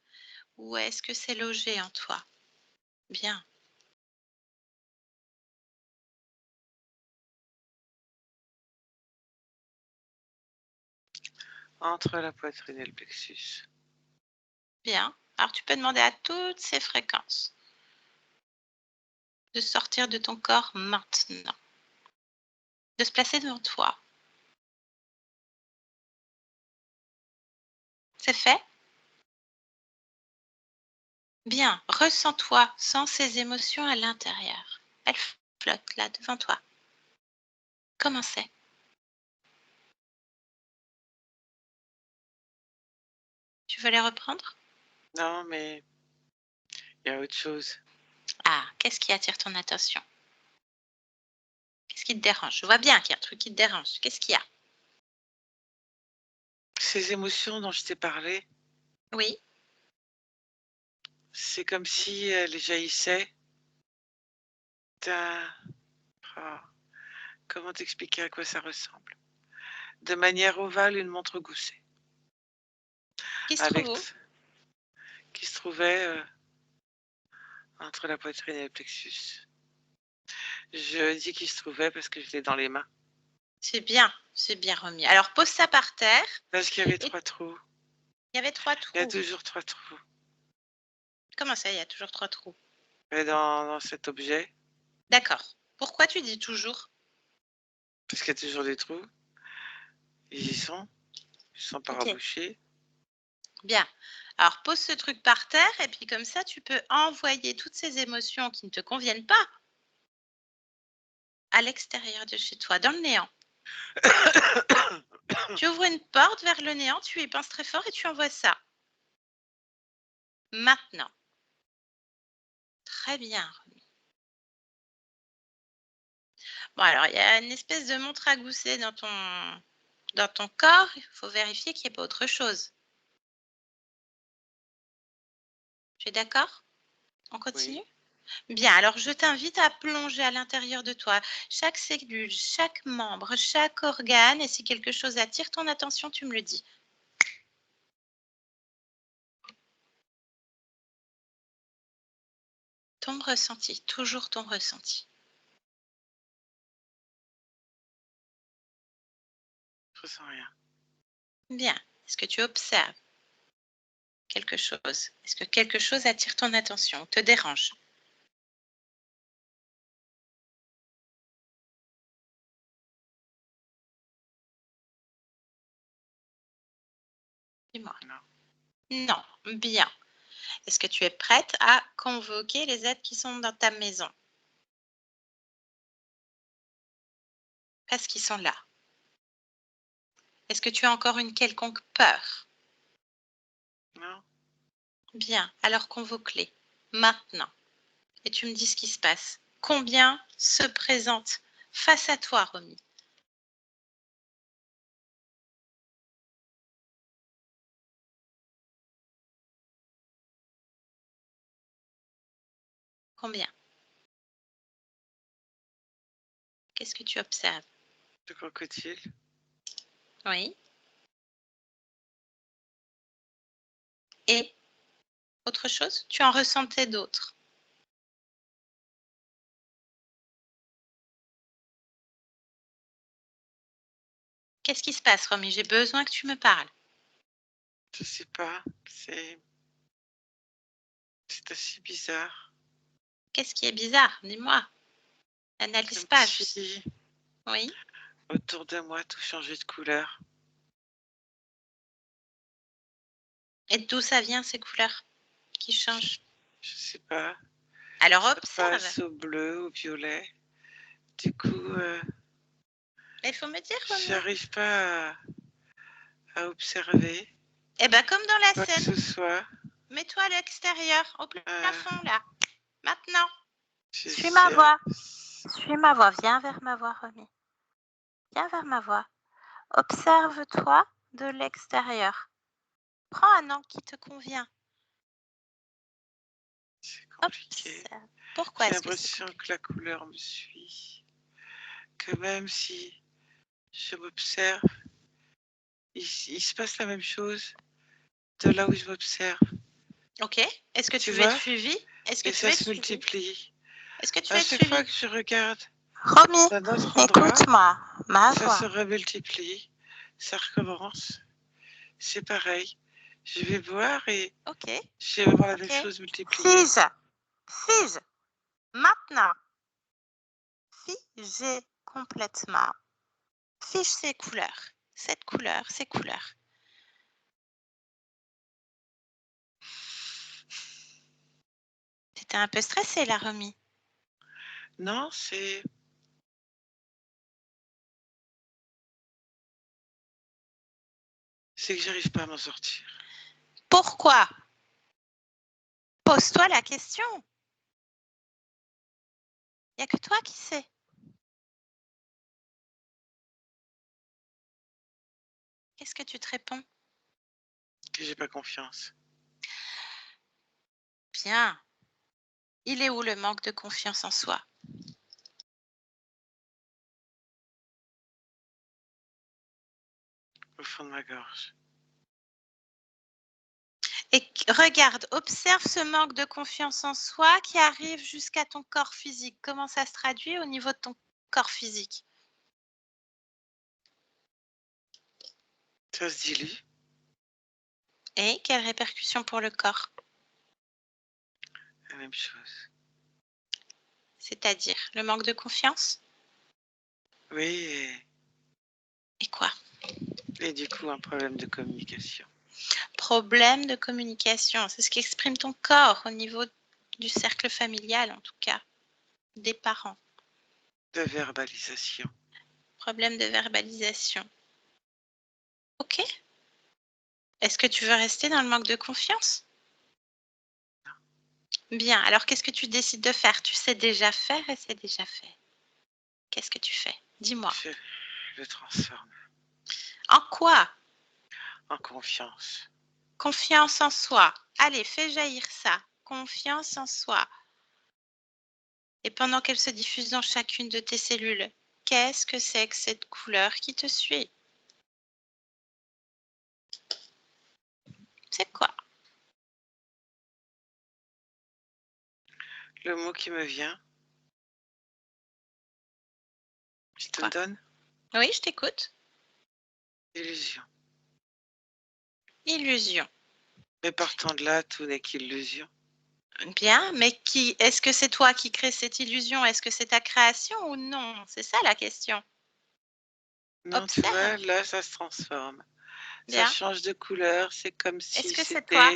[SPEAKER 1] Où est-ce que c'est logé en toi? Bien.
[SPEAKER 2] Entre la poitrine et le plexus.
[SPEAKER 1] Bien. Alors, tu peux demander à toutes ces fréquences de sortir de ton corps maintenant, de se placer devant toi. C'est fait? Bien. Ressens-toi sans ces émotions à l'intérieur. Elles flottent là devant toi. Comment c'est? Tu veux les reprendre?
[SPEAKER 2] Non, mais il y a autre chose.
[SPEAKER 1] Ah, qu'est-ce qui attire ton attention? Qu'est-ce qui te dérange? Je vois bien qu'il y a un truc qui te dérange. Qu'est-ce qu'il y a?
[SPEAKER 2] Ces émotions dont je t'ai parlé,
[SPEAKER 1] Oui.
[SPEAKER 2] c'est comme si elles jaillissaient d'un... Ah, comment t'expliquer à quoi ça ressemble? De manière ovale, une montre goussée.
[SPEAKER 1] Qui se trouve où?
[SPEAKER 2] Qui se trouvait entre la poitrine et le plexus. Je dis qu'il se trouvait parce que je l'ai dans les mains.
[SPEAKER 1] C'est bien remis. Alors pose ça par terre.
[SPEAKER 2] Parce qu'il y avait
[SPEAKER 1] Et
[SPEAKER 2] 3 trous.
[SPEAKER 1] il y avait 3
[SPEAKER 2] Il y a
[SPEAKER 1] trous.
[SPEAKER 2] toujours 3 trous.
[SPEAKER 1] Comment ça, il y a toujours 3 trous?
[SPEAKER 2] Et dans cet objet,
[SPEAKER 1] D'accord. Pourquoi tu dis toujours?
[SPEAKER 2] parce qu'il y a toujours des trous. Ils y sont. Ils sont pas
[SPEAKER 1] Ok.
[SPEAKER 2] rabouchés.
[SPEAKER 1] Bien. Alors pose ce truc par terre et puis comme ça, tu peux envoyer toutes ces émotions qui ne te conviennent pas à l'extérieur de chez toi, dans le néant. Tu ouvres une porte vers le néant, tu y penses très fort et tu envoies ça. Maintenant. Très bien, Romy. Bon, alors, il y a une espèce de montre à gousset dans ton corps. Il faut vérifier qu'il n'y ait pas autre chose. Tu es d'accord? On continue?
[SPEAKER 2] Oui.
[SPEAKER 1] Bien, alors je t'invite à plonger à l'intérieur de toi chaque cellule, chaque membre, chaque organe. Et si quelque chose attire ton attention, tu me le dis. Ton ressenti, toujours ton ressenti.
[SPEAKER 2] Je ressens rien.
[SPEAKER 1] Bien. Est-ce que tu observes quelque chose? Est-ce que quelque chose attire ton attention, te dérange? Dis-moi.
[SPEAKER 2] Non.
[SPEAKER 1] Non. Bien. Est-ce que tu es prête à convoquer les êtres qui sont dans ta maison? Parce qu'ils sont là. Est-ce que tu as encore une quelconque peur?
[SPEAKER 2] Non.
[SPEAKER 1] Bien, alors convoque-les, maintenant. Et tu me dis ce qui se passe. Combien se présentent face à toi, Romy? Combien? Qu'est-ce que tu observes?
[SPEAKER 2] Le crocodile.
[SPEAKER 1] Oui. Et autre chose? Tu en ressentais d'autres? Qu'est-ce qui se passe, Romy? J'ai besoin que tu me parles.
[SPEAKER 2] Je sais pas. C'est assez bizarre.
[SPEAKER 1] Qu'est-ce qui est bizarre? Dis-moi. Analyse
[SPEAKER 2] Comme
[SPEAKER 1] pas.
[SPEAKER 2] si
[SPEAKER 1] Oui.
[SPEAKER 2] autour de moi tout changeait de couleur.
[SPEAKER 1] Et d'où ça vient, ces couleurs qui changent?
[SPEAKER 2] Je sais pas.
[SPEAKER 1] Alors
[SPEAKER 2] Ça
[SPEAKER 1] observe.
[SPEAKER 2] passe au bleu, au violet. Du coup,
[SPEAKER 1] Il faut me dire, Romy.
[SPEAKER 2] j'arrive pas à observer
[SPEAKER 1] Eh bien, comme dans la
[SPEAKER 2] quoi que
[SPEAKER 1] scène,
[SPEAKER 2] ce soit.
[SPEAKER 1] mets-toi à l'extérieur, au plafond, là. Maintenant. Suis ma
[SPEAKER 2] J'essaie.
[SPEAKER 1] voix. Suis ma voix. Viens vers ma voix, Romy. Viens vers ma voix. Observe-toi de l'extérieur. Prends un angle qui te convient.
[SPEAKER 2] C'est compliqué.
[SPEAKER 1] Observe. Pourquoi
[SPEAKER 2] J'ai
[SPEAKER 1] est-ce que c'est
[SPEAKER 2] l'impression
[SPEAKER 1] compliqué?
[SPEAKER 2] que la couleur me suit. Que même si je m'observe, il se passe la même chose de là où je m'observe.
[SPEAKER 1] Ok. Est-ce que
[SPEAKER 2] Tu
[SPEAKER 1] tu veux être
[SPEAKER 2] vois?
[SPEAKER 1] suivi? Est-ce que
[SPEAKER 2] Et
[SPEAKER 1] tu veux
[SPEAKER 2] ça
[SPEAKER 1] être
[SPEAKER 2] se
[SPEAKER 1] suivi?
[SPEAKER 2] multiplie.
[SPEAKER 1] Est-ce que tu
[SPEAKER 2] À
[SPEAKER 1] veux être
[SPEAKER 2] chaque fois
[SPEAKER 1] suivi?
[SPEAKER 2] que je regarde
[SPEAKER 1] Romy,
[SPEAKER 2] d'un autre endroit,
[SPEAKER 1] écoute-moi. Ma
[SPEAKER 2] ça
[SPEAKER 1] voix.
[SPEAKER 2] se remultiplie. Ça recommence. C'est pareil. Je vais voir et
[SPEAKER 1] Ok.
[SPEAKER 2] je vais voir la même
[SPEAKER 1] Ok.
[SPEAKER 2] chose multipliée.
[SPEAKER 1] Fige. Maintenant. Figez complètement. Fige ces couleurs. Cette couleur, ces couleurs. T'étais un peu stressée là, Romy.
[SPEAKER 2] Non, c'est que j'arrive pas à m'en sortir.
[SPEAKER 1] Pourquoi? Pose-toi la question. Il n'y a que toi qui sais. Qu'est-ce que tu te réponds?
[SPEAKER 2] Que j'ai pas confiance.
[SPEAKER 1] Bien. Il est où le manque de confiance en soi?
[SPEAKER 2] Au fond de ma gorge.
[SPEAKER 1] Et regarde, observe ce manque de confiance en soi qui arrive jusqu'à ton corps physique. Comment ça se traduit au niveau de ton corps physique?
[SPEAKER 2] Ça se dilue.
[SPEAKER 1] Et quelles répercussions pour le corps?
[SPEAKER 2] La même chose.
[SPEAKER 1] C'est-à-dire le manque de confiance?
[SPEAKER 2] Oui,
[SPEAKER 1] Et quoi?
[SPEAKER 2] et du coup, un problème de communication.
[SPEAKER 1] Problème de communication. C'est ce qu'exprime ton corps au niveau du cercle familial, en tout cas, des parents.
[SPEAKER 2] De verbalisation.
[SPEAKER 1] Problème de verbalisation. Ok. Est-ce que tu veux rester dans le manque de confiance? Bien. Alors, qu'est-ce que tu décides de faire? Tu sais déjà faire et c'est déjà fait. Qu'est-ce que tu fais? Dis-moi.
[SPEAKER 2] Je le transforme
[SPEAKER 1] En quoi?
[SPEAKER 2] en confiance.
[SPEAKER 1] Confiance en soi. Allez, fais jaillir ça. Confiance en soi. Et pendant qu'elle se diffuse dans chacune de tes cellules, qu'est-ce que c'est que cette couleur qui te suit? C'est quoi?
[SPEAKER 2] Le mot qui me vient, je te
[SPEAKER 1] Quoi?
[SPEAKER 2] le donne?
[SPEAKER 1] Oui, je t'écoute.
[SPEAKER 2] Illusion.
[SPEAKER 1] Illusion.
[SPEAKER 2] Mais partant de là, tout n'est qu'illusion.
[SPEAKER 1] Bien, mais est-ce que c'est toi qui crée cette illusion? Est-ce que c'est ta création ou non? C'est ça la question.
[SPEAKER 2] Non, tu
[SPEAKER 1] Observe.
[SPEAKER 2] vois, là, ça se transforme. Ça
[SPEAKER 1] Bien.
[SPEAKER 2] change de couleur. C'est comme
[SPEAKER 1] Est-ce
[SPEAKER 2] si
[SPEAKER 1] que c'est toi?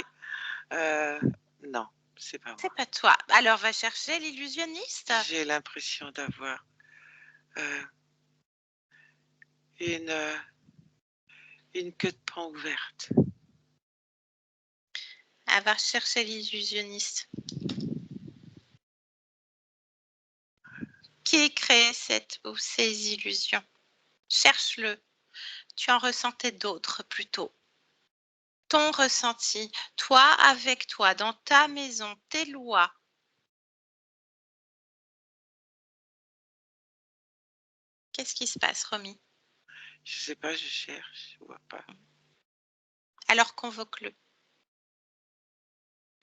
[SPEAKER 2] c'était... non, c'est pas
[SPEAKER 1] C'est
[SPEAKER 2] moi.
[SPEAKER 1] pas toi. Alors va chercher l'illusionniste.
[SPEAKER 2] J'ai l'impression d'avoir une, une queue de paon ouverte.
[SPEAKER 1] Va chercher l'illusionniste. Qui crée cette ou ces illusions? Cherche-le. Tu en ressentais d'autres plutôt. Ton ressenti, toi avec toi, dans ta maison, tes lois. Qu'est-ce qui se passe, Romy?
[SPEAKER 2] Je sais pas, je cherche, je vois pas.
[SPEAKER 1] Alors convoque-le.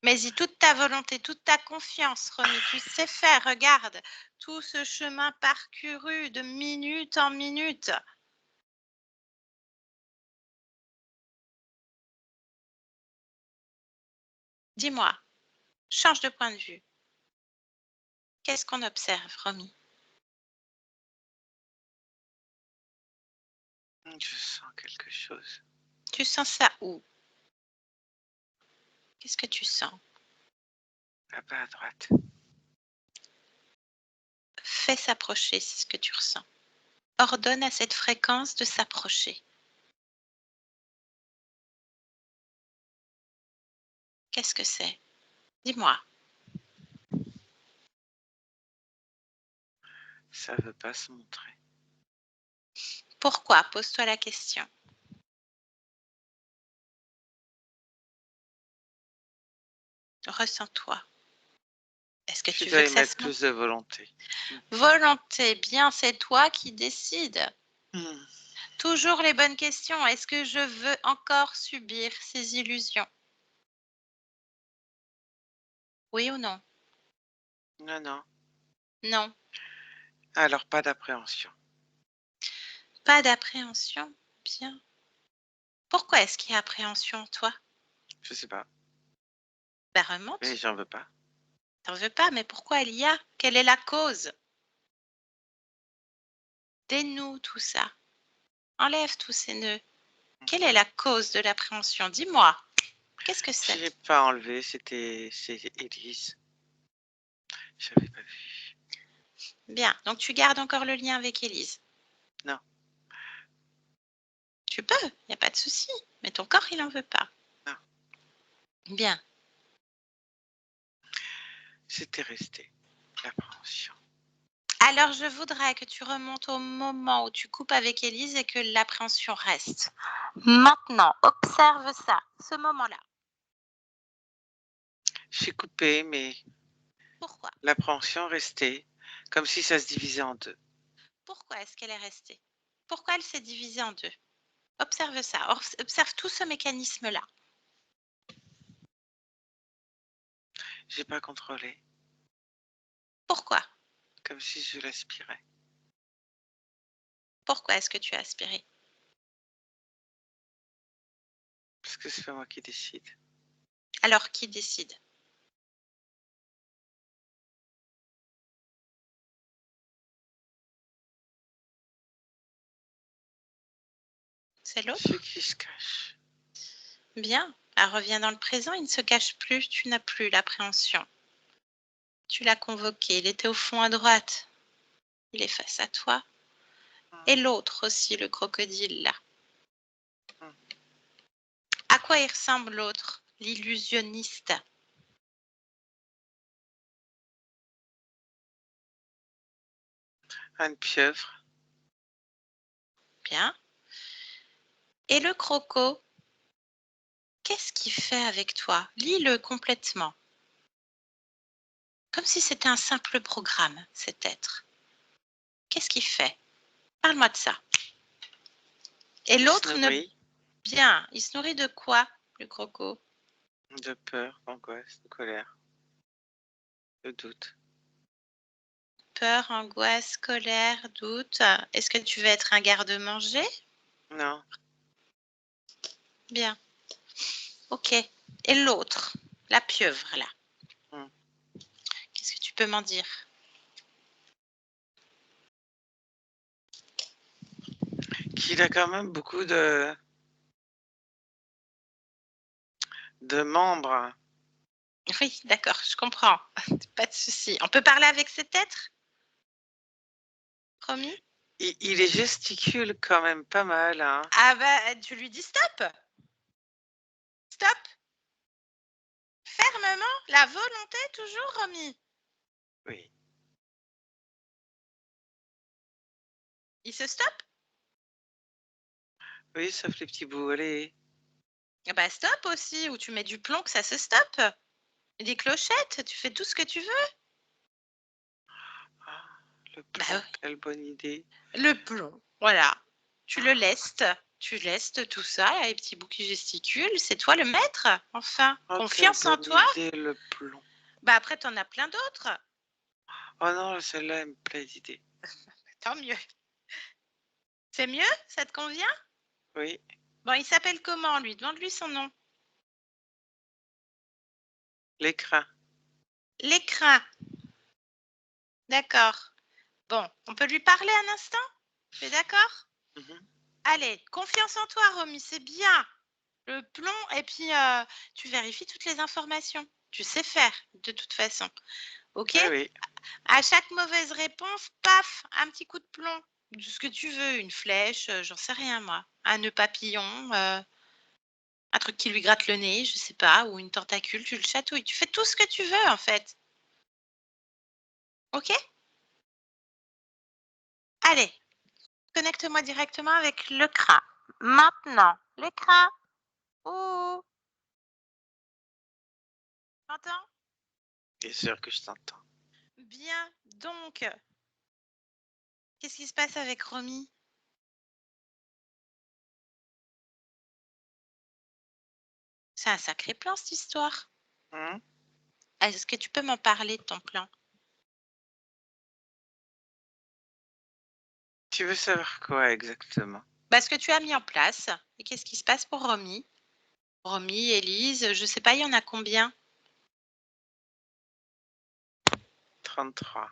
[SPEAKER 1] Mais-y toute ta volonté, toute ta confiance, Romy. Tu sais faire, regarde, tout ce chemin parcouru de minute en minute. Dis-moi, change de point de vue. Qu'est-ce qu'on observe, Romy?
[SPEAKER 2] Je sens quelque chose.
[SPEAKER 1] Tu sens ça où? Qu'est-ce que tu sens?
[SPEAKER 2] Là-bas à droite.
[SPEAKER 1] Fais s'approcher, c'est ce que tu ressens. Ordonne à cette fréquence de s'approcher. Qu'est-ce que c'est? Dis-moi.
[SPEAKER 2] Ça veut pas se montrer.
[SPEAKER 1] Pourquoi? Pose-toi la question. Ressens-toi. Est-ce que
[SPEAKER 2] Tu
[SPEAKER 1] tu
[SPEAKER 2] dois
[SPEAKER 1] veux
[SPEAKER 2] y
[SPEAKER 1] que ça se
[SPEAKER 2] mettre plus de volonté.
[SPEAKER 1] Volonté, bien, c'est toi qui décides.
[SPEAKER 2] Hmm.
[SPEAKER 1] Toujours les bonnes questions. Est-ce que je veux encore subir ces illusions? Oui ou non?
[SPEAKER 2] Non, non.
[SPEAKER 1] Non.
[SPEAKER 2] Alors, pas d'appréhension.
[SPEAKER 1] Pas d'appréhension. Bien. Pourquoi est-ce qu'il y a appréhension en toi?
[SPEAKER 2] Je sais pas.
[SPEAKER 1] Ben remonte.
[SPEAKER 2] Mais j'en veux pas.
[SPEAKER 1] T'en veux pas, mais pourquoi il y a? Quelle est la cause? Dénoue tout ça. Enlève tous ces nœuds. Quelle est la cause de l'appréhension? Dis-moi. Qu'est-ce que
[SPEAKER 2] Je
[SPEAKER 1] c'est?
[SPEAKER 2] l'ai pas enlevé, c'est Élise. J'avais pas vu.
[SPEAKER 1] Bien. Donc tu gardes encore le lien avec Élise?
[SPEAKER 2] Non.
[SPEAKER 1] Tu peux, il n'y a pas de souci. Mais ton corps, il n'en veut pas.
[SPEAKER 2] Non.
[SPEAKER 1] Bien.
[SPEAKER 2] C'était resté. L'appréhension.
[SPEAKER 1] Alors, je voudrais que tu remontes au moment où tu coupes avec Élise et que l'appréhension reste. Maintenant, observe ça, ce moment-là.
[SPEAKER 2] J'ai coupé, mais
[SPEAKER 1] Pourquoi?
[SPEAKER 2] l'appréhension restait. Comme si ça se divisait en deux.
[SPEAKER 1] Pourquoi est-ce qu'elle est restée? Pourquoi elle s'est divisée en deux? Observe ça, observe tout ce mécanisme-là.
[SPEAKER 2] J'ai pas contrôlé.
[SPEAKER 1] Pourquoi?
[SPEAKER 2] Comme si je l'aspirais.
[SPEAKER 1] Pourquoi est-ce que tu as aspiré?
[SPEAKER 2] Parce que c'est pas moi qui décide.
[SPEAKER 1] Alors, qui décide? C'est l'autre?
[SPEAKER 2] Celui qui se cache.
[SPEAKER 1] Bien. Elle revient dans le présent, il ne se cache plus, tu n'as plus l'appréhension. Tu l'as convoqué, il était au fond à droite. Il est face à toi. Et l'autre aussi, le crocodile là. À quoi il ressemble l'autre, l'illusionniste?
[SPEAKER 2] Une pieuvre.
[SPEAKER 1] Bien. Et le croco, qu'est-ce qu'il fait avec toi? Lis-le complètement. Comme si c'était un simple programme, cet être. Qu'est-ce qu'il fait? Parle-moi de ça. Et l'autre ne... Bien. Il se nourrit de quoi, le croco?
[SPEAKER 2] De peur, d'angoisse, de colère, de doute.
[SPEAKER 1] Peur, angoisse, colère, doute. Est-ce que tu veux être un garde-manger?
[SPEAKER 2] Non.
[SPEAKER 1] Bien. Ok. Et l'autre, la pieuvre, là. Qu'est-ce que tu peux m'en dire?
[SPEAKER 2] Qu'il a quand même beaucoup de membres.
[SPEAKER 1] Oui, d'accord, je comprends. Pas de souci. On peut parler avec cet être? Promis?
[SPEAKER 2] Il les gesticule quand même pas mal. Hein.
[SPEAKER 1] Ah bah, tu lui dis stop. Stop. Fermement, la volonté toujours, Romy.
[SPEAKER 2] Oui.
[SPEAKER 1] Il se stoppe?
[SPEAKER 2] Oui, sauf les petits bouts. Allez.
[SPEAKER 1] Ah bah stop aussi, ou tu mets du plomb que ça se stoppe. Des clochettes, tu fais tout ce que tu veux.
[SPEAKER 2] Ah, le plomb, quelle bonne idée.
[SPEAKER 1] Le plomb, voilà. Tu le laisses, tu laisses tout ça, les petits bouts qui gesticulent, c'est toi le maître, enfin. Confiance en toi.
[SPEAKER 2] Idée, le plomb.
[SPEAKER 1] Bah après, t'en as plein d'autres.
[SPEAKER 2] Oh non, celle-là, elle me plaît d'idée.
[SPEAKER 1] Tant mieux. C'est mieux? Ça te convient?
[SPEAKER 2] Oui.
[SPEAKER 1] Bon, il s'appelle comment, lui? Demande-lui son nom.
[SPEAKER 2] L'écrin.
[SPEAKER 1] L'écrin. D'accord. Bon, on peut lui parler un instant? Tu es d'accord? Allez, confiance en toi, Romy, c'est bien. Le plomb, et puis tu vérifies toutes les informations. Tu sais faire, de toute façon. Ok?
[SPEAKER 2] Oui.
[SPEAKER 1] À chaque mauvaise réponse, paf, un petit coup de plomb. Ce que tu veux, une flèche, j'en sais rien, moi. Un nœud papillon, un truc qui lui gratte le nez, je sais pas, ou une tentacule, tu le chatouilles. Tu fais tout ce que tu veux, en fait. Ok? Allez, connecte-moi directement avec le crin. Maintenant, l'écran. Ouh. T'entends?
[SPEAKER 2] Bien sûr que je t'entends.
[SPEAKER 1] Bien, donc, qu'est-ce qui se passe avec Romy? C'est un sacré plan, cette histoire.
[SPEAKER 2] Hein?
[SPEAKER 1] Est-ce que tu peux m'en parler de ton plan?
[SPEAKER 2] Tu veux savoir quoi exactement?
[SPEAKER 1] Ce que tu as mis en place. Et qu'est-ce qui se passe pour Romy? Romy, Élise, je sais pas, il y en a combien?
[SPEAKER 2] 33.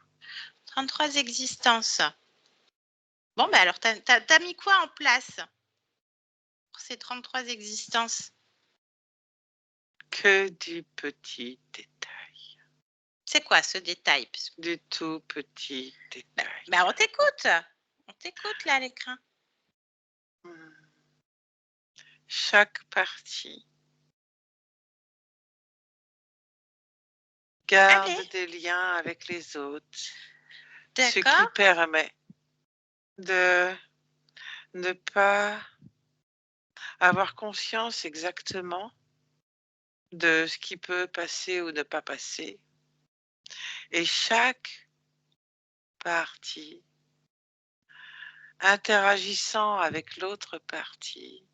[SPEAKER 1] 33 existences. Bon, alors, t'as mis quoi en place pour ces 33 existences?
[SPEAKER 2] Que du petit détail.
[SPEAKER 1] C'est quoi ce détail?
[SPEAKER 2] Du tout petit détail.
[SPEAKER 1] On t'écoute. On t'écoute là à l'écran.
[SPEAKER 2] Chaque partie garde
[SPEAKER 1] Allez,
[SPEAKER 2] des liens avec les autres, ce qui
[SPEAKER 1] d'accord.
[SPEAKER 2] permet de ne pas avoir conscience exactement de ce qui peut passer ou ne pas passer. Et chaque partie interagissant avec l'autre partie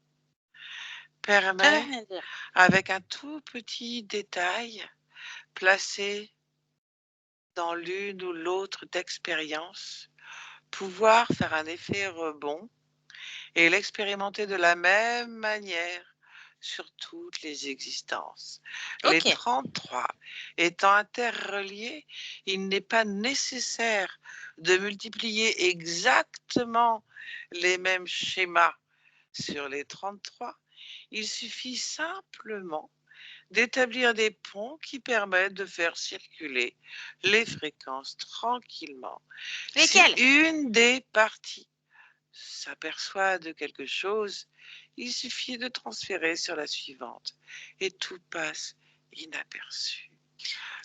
[SPEAKER 2] permet,
[SPEAKER 1] Rien à dire.
[SPEAKER 2] avec un tout petit détail placé dans l'une ou l'autre d'expérience, pouvoir faire un effet rebond et l'expérimenter de la même manière sur toutes les existences. Les
[SPEAKER 1] Ok.
[SPEAKER 2] 33 étant interreliés, il n'est pas nécessaire de multiplier exactement les mêmes schémas sur les 33. Il suffit simplement d'établir des ponts qui permettent de faire circuler les fréquences tranquillement. Si
[SPEAKER 1] Lesquels?
[SPEAKER 2] une des parties s'aperçoit de quelque chose, il suffit de transférer sur la suivante et tout passe inaperçu.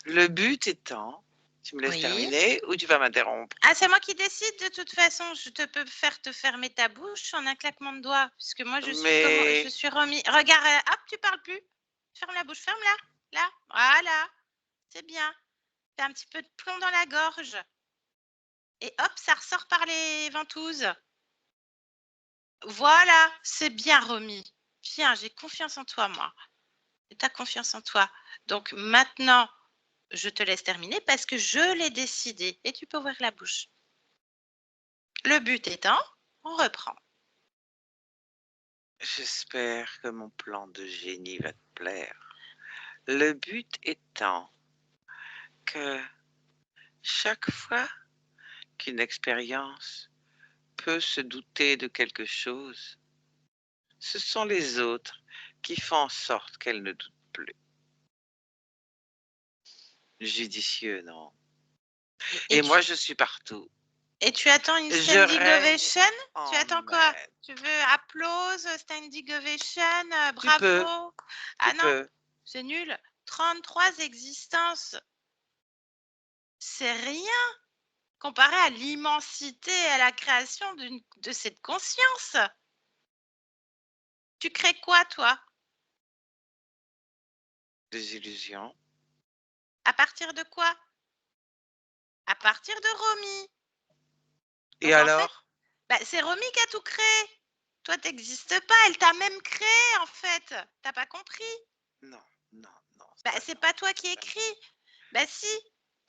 [SPEAKER 2] Le but étant, tu me laisses
[SPEAKER 1] Oui.
[SPEAKER 2] terminer ou tu vas m'interrompre?
[SPEAKER 1] Ah, c'est moi qui décide de toute façon. Je peux faire te fermer ta bouche en un claquement de doigts. Puisque moi, je
[SPEAKER 2] Mais
[SPEAKER 1] suis Romy. Regarde, hop, tu parles plus. Ferme la bouche, ferme-la. Là, voilà. C'est bien. Fais un petit peu de plomb dans la gorge. Et hop, ça ressort par les ventouses. Voilà, c'est bien, Romy. Viens, j'ai confiance en toi, moi. Et t'as confiance en toi. Donc maintenant, je te laisse terminer parce que je l'ai décidé. Et tu peux ouvrir la bouche. Le but étant, on reprend.
[SPEAKER 2] j'espère que mon plan de génie va te plaire. Le but étant que chaque fois qu'une expérience peut se douter de quelque chose, ce sont les autres qui font en sorte qu'elle ne doute plus. Judicieux, non? Et moi, je suis partout.
[SPEAKER 1] Et tu attends une
[SPEAKER 2] Je
[SPEAKER 1] standing
[SPEAKER 2] règne
[SPEAKER 1] ovation? Tu
[SPEAKER 2] en
[SPEAKER 1] attends quoi?
[SPEAKER 2] maître.
[SPEAKER 1] Tu veux applause, standing ovation,
[SPEAKER 2] Tu peux,
[SPEAKER 1] bravo?
[SPEAKER 2] tu
[SPEAKER 1] Ah non,
[SPEAKER 2] peux.
[SPEAKER 1] c'est nul. 33 existences. C'est rien comparé à l'immensité et à la création de cette conscience. Tu crées quoi, toi?
[SPEAKER 2] Des illusions.
[SPEAKER 1] À partir de quoi? À partir de Romy.
[SPEAKER 2] Et
[SPEAKER 1] Donc en fait,
[SPEAKER 2] alors?
[SPEAKER 1] c'est Romy qui a tout créé. Toi, t'existes pas. Elle t'a même créé, en fait. T'as pas compris?
[SPEAKER 2] Non, non, non.
[SPEAKER 1] C'est pas toi qui écris. Si.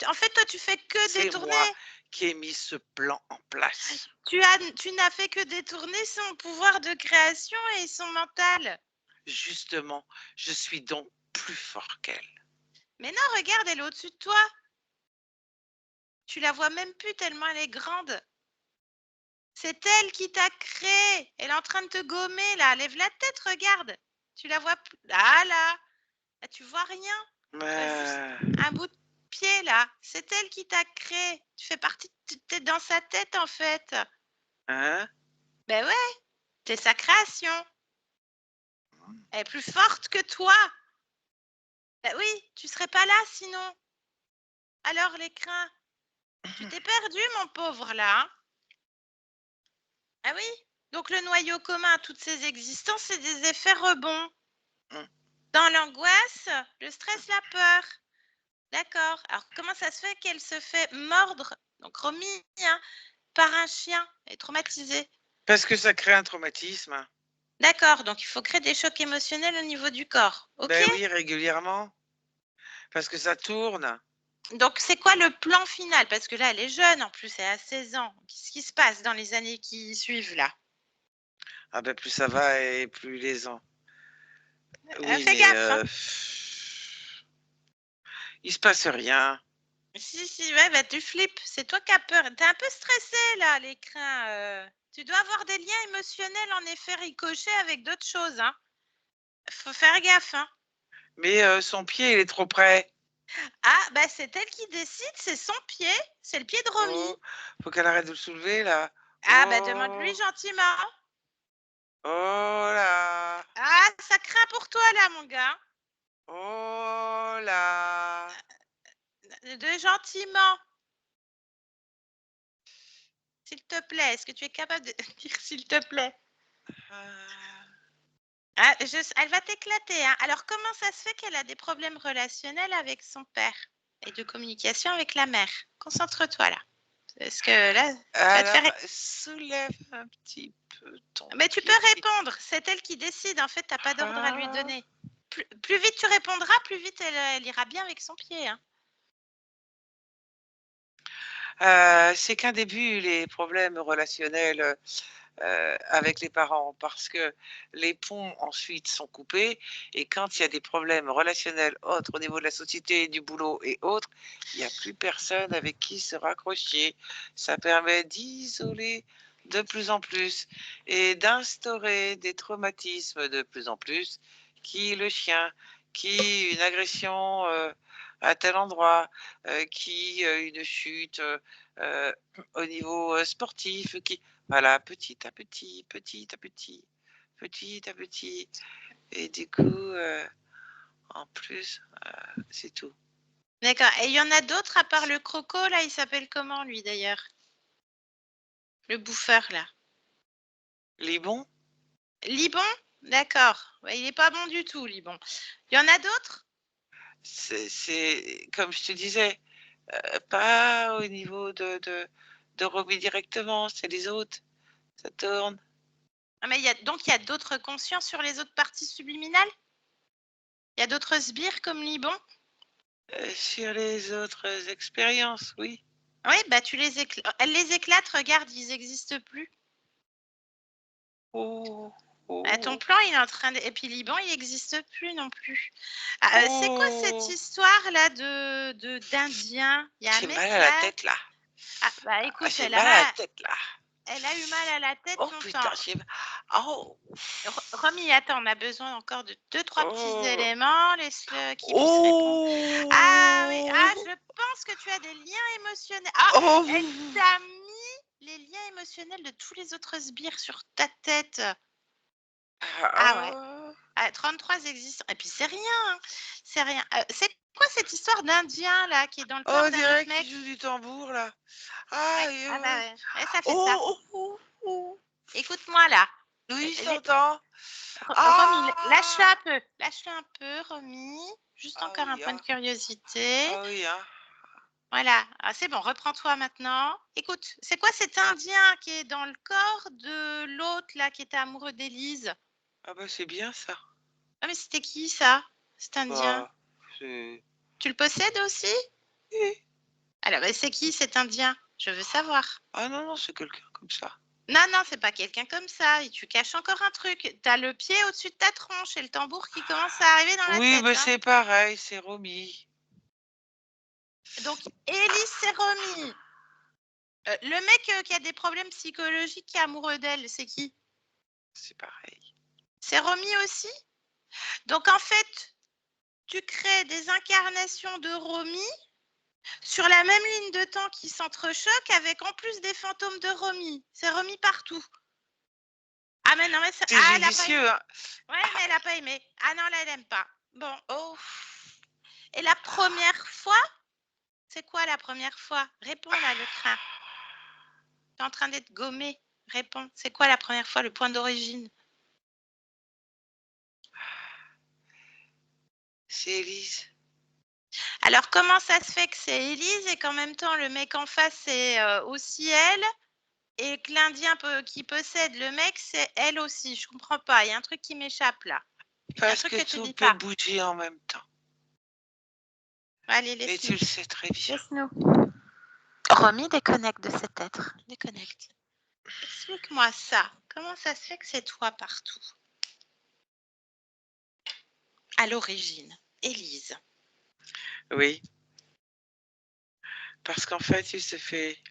[SPEAKER 1] En fait, toi, tu fais que
[SPEAKER 2] C'est
[SPEAKER 1] détourner.
[SPEAKER 2] moi qui ai mis ce plan en place.
[SPEAKER 1] Tu n'as fait que détourner son pouvoir de création et son mental.
[SPEAKER 2] Justement, je suis donc plus fort qu'elle.
[SPEAKER 1] Mais non, regarde, elle est au-dessus de toi. Tu la vois même plus tellement elle est grande. C'est elle qui t'a créé. Elle est en train de te gommer là. Lève la tête, regarde. Tu la vois plus. Ah là. Là, tu vois rien. Tu vois juste un bout de pied là. C'est elle qui t'a créé. Tu fais partie. T'es dans sa tête en fait.
[SPEAKER 2] Hein?
[SPEAKER 1] Ben ouais. T'es sa création. Elle est plus forte que toi. Ben oui. Tu serais pas là sinon. Alors l'écrin. Tu t'es perdu mon pauvre là. Hein. Ah oui. Donc le noyau commun à toutes ces existences, c'est des effets rebonds. Dans l'angoisse, le stress, la peur. D'accord. Alors, comment ça se fait qu'elle se fait mordre, donc Romy, hein, par un chien et traumatisée?
[SPEAKER 2] Parce que ça crée un traumatisme.
[SPEAKER 1] D'accord, donc il faut créer des chocs émotionnels au niveau du corps. OK?
[SPEAKER 2] Ben oui, régulièrement. Parce que ça tourne.
[SPEAKER 1] Donc, c'est quoi le plan final? Parce que là, elle est jeune en plus, elle a 16 ans. Qu'est-ce qui se passe dans les années qui suivent là?
[SPEAKER 2] Ah ben plus ça va et plus les ans. Oui,
[SPEAKER 1] Fais
[SPEAKER 2] mais
[SPEAKER 1] gaffe, hein.
[SPEAKER 2] il se passe rien.
[SPEAKER 1] Si, ouais, bah, tu flippes. C'est toi qui as peur. Tu es un peu stressée là, l'écrin. Tu dois avoir des liens émotionnels en effet ricochés avec d'autres choses, hein. Faut faire gaffe, hein.
[SPEAKER 2] Mais son pied, il est trop près.
[SPEAKER 1] Ah, bah, c'est elle qui décide, c'est son pied, c'est le pied de Romy.
[SPEAKER 2] Oh, faut qu'elle arrête de le soulever là.
[SPEAKER 1] Ah, bah, demande-lui
[SPEAKER 2] Oh,
[SPEAKER 1] gentiment.
[SPEAKER 2] oh là,
[SPEAKER 1] Ah, ça craint pour toi là, mon gars.
[SPEAKER 2] oh là.
[SPEAKER 1] De gentiment, s'il te plaît. Est-ce que tu es capable de dire s'il te plaît?
[SPEAKER 2] Ah.
[SPEAKER 1] Ah, elle va t'éclater, hein. Alors, comment ça se fait qu'elle a des problèmes relationnels avec son père et de communication avec la mère? Concentre-toi là. Parce que là, tu vas te faire.
[SPEAKER 2] Alors, soulève un petit peu ton
[SPEAKER 1] Mais tu
[SPEAKER 2] pied.
[SPEAKER 1] peux répondre, c'est elle qui décide. En fait, tu n'as pas d'ordre à lui
[SPEAKER 2] Ah.
[SPEAKER 1] donner. Plus vite tu répondras, plus vite elle ira bien avec son pied, hein.
[SPEAKER 2] C'est qu'un début, les problèmes relationnels avec les parents, parce que les ponts ensuite sont coupés, et quand il y a des problèmes relationnels autres au niveau de la société, du boulot et autres, il n'y a plus personne avec qui se raccrocher. Ça permet d'isoler de plus en plus et d'instaurer des traumatismes de plus en plus, qui le chien, qui une agression à tel endroit, qui une chute au niveau sportif, qui voilà, petit à petit, petit à petit, petit à petit. Et du coup, en plus, c'est tout.
[SPEAKER 1] D'accord. Et il y en a d'autres à part le croco, là, il s'appelle comment lui d'ailleurs? Le bouffeur là.
[SPEAKER 2] Libon,
[SPEAKER 1] Libon? D'accord. Ouais, il n'est pas bon du tout, Libon. Il y en a d'autres?
[SPEAKER 2] c'est comme je te disais, pas au niveau de Romy directement, c'est les autres, ça tourne.
[SPEAKER 1] Ah, mais donc il y a d'autres consciences sur les autres parties subliminales? Il y a d'autres sbires comme Libon?
[SPEAKER 2] Sur les autres expériences, oui.
[SPEAKER 1] Oui, bah tu les éclates. Elle les éclate, regarde, ils n'existent plus.
[SPEAKER 2] Oh,
[SPEAKER 1] Ah, ton
[SPEAKER 2] oh,
[SPEAKER 1] plan, il est en train de. Et puis Liban, il n'existe plus non plus. C'est quoi cette
[SPEAKER 2] oh.
[SPEAKER 1] histoire-là d'Indien? Il y a un
[SPEAKER 2] J'ai
[SPEAKER 1] mec
[SPEAKER 2] mal à la
[SPEAKER 1] là.
[SPEAKER 2] tête là.
[SPEAKER 1] Ah, bah
[SPEAKER 2] Ah,
[SPEAKER 1] écoute,
[SPEAKER 2] j'ai mal à la tête là.
[SPEAKER 1] elle a eu mal à la tête
[SPEAKER 2] Oh
[SPEAKER 1] longtemps.
[SPEAKER 2] putain, j'ai mal. Oh,
[SPEAKER 1] Romy, attends, on a besoin encore de 2-3 petits
[SPEAKER 2] oh,
[SPEAKER 1] éléments. Laisse-le qu'il puisse répondre. Ah oui, ah,
[SPEAKER 2] oh,
[SPEAKER 1] je pense que tu as des liens émotionnels. Ah, elle
[SPEAKER 2] oh.
[SPEAKER 1] t'a mis les liens émotionnels de tous les autres sbires sur ta tête. Ah ouais.
[SPEAKER 2] Ah.
[SPEAKER 1] Ah, 33 existants. Et puis c'est rien, hein. C'est rien. C'est quoi cette histoire d'Indien là qui est dans le
[SPEAKER 2] Oh,
[SPEAKER 1] corps
[SPEAKER 2] on
[SPEAKER 1] d'un autre
[SPEAKER 2] dirait qu'il
[SPEAKER 1] mec?
[SPEAKER 2] joue du tambour là.
[SPEAKER 1] Ouais.
[SPEAKER 2] Ah,
[SPEAKER 1] Ah bah ouais. Ouais, ça fait ça.
[SPEAKER 2] oh, oh, oh.
[SPEAKER 1] Écoute-moi là.
[SPEAKER 2] Oui, je
[SPEAKER 1] Les-
[SPEAKER 2] t'entends.
[SPEAKER 1] Romy, lâche-le
[SPEAKER 2] Ah.
[SPEAKER 1] un peu. Lâche-le un peu, Romy. Juste
[SPEAKER 2] Ah
[SPEAKER 1] encore un
[SPEAKER 2] oui,
[SPEAKER 1] point de
[SPEAKER 2] hein.
[SPEAKER 1] curiosité.
[SPEAKER 2] Ah oui, hein.
[SPEAKER 1] Voilà. Ah, c'est bon, reprends-toi maintenant. Écoute, c'est quoi cet Indien qui est dans le corps de l'autre là qui était amoureux d'Élise?
[SPEAKER 2] Ah bah c'est bien ça.
[SPEAKER 1] Ah mais c'était qui ça? Cet Indien?
[SPEAKER 2] Bah, c'est...
[SPEAKER 1] Tu le possèdes aussi?
[SPEAKER 2] Eh.
[SPEAKER 1] Alors, c'est qui cet Indien? Je veux savoir.
[SPEAKER 2] Ah non, non, c'est quelqu'un comme ça.
[SPEAKER 1] Non, non, c'est pas quelqu'un comme ça. Et tu caches encore un truc. T'as le pied au-dessus de ta tronche et le tambour qui commence à arriver dans la
[SPEAKER 2] Oui,
[SPEAKER 1] tête,
[SPEAKER 2] mais
[SPEAKER 1] hein.
[SPEAKER 2] c'est pareil, c'est Romy.
[SPEAKER 1] Donc, Élise, c'est Romy. Le mec qui a des problèmes psychologiques, qui est amoureux d'elle, c'est qui?
[SPEAKER 2] C'est pareil.
[SPEAKER 1] C'est Romy aussi? Donc, en fait, tu crées des incarnations de Romy sur la même ligne de temps qui s'entrechoquent avec en plus des fantômes de Romy. C'est Romy partout. Ah, mais non, mais ça...
[SPEAKER 2] C'est
[SPEAKER 1] Ah, elle a pas...
[SPEAKER 2] judicieux, hein.
[SPEAKER 1] Ouais, mais elle a pas aimé. Ah non, là, elle aime pas. Bon.
[SPEAKER 2] Oh.
[SPEAKER 1] Et la première fois, c'est quoi la première fois? Réponds là, le crin. Tu es en train d'être gommé. Réponds. C'est quoi la première fois, le point d'origine?
[SPEAKER 2] C'est Élise.
[SPEAKER 1] Alors, comment ça se fait que c'est Élise et qu'en même temps, le mec en face, c'est aussi elle et que l'Indien qui possède le mec, c'est elle aussi? Je comprends pas. Il y a un truc qui m'échappe là. Il y a un
[SPEAKER 2] Parce
[SPEAKER 1] truc
[SPEAKER 2] que
[SPEAKER 1] que tu
[SPEAKER 2] tout
[SPEAKER 1] dis
[SPEAKER 2] peut
[SPEAKER 1] pas.
[SPEAKER 2] bouger en même temps.
[SPEAKER 1] Allez,
[SPEAKER 2] Et tu
[SPEAKER 1] laisse-nous.
[SPEAKER 2] le sais très bien.
[SPEAKER 1] Laisse-nous. Romy, déconnecte de cet être. Déconnecte. Explique-moi ça. Comment ça se fait que c'est toi partout? À l'origine, Élise.
[SPEAKER 2] Oui. Parce qu'en fait, il se fait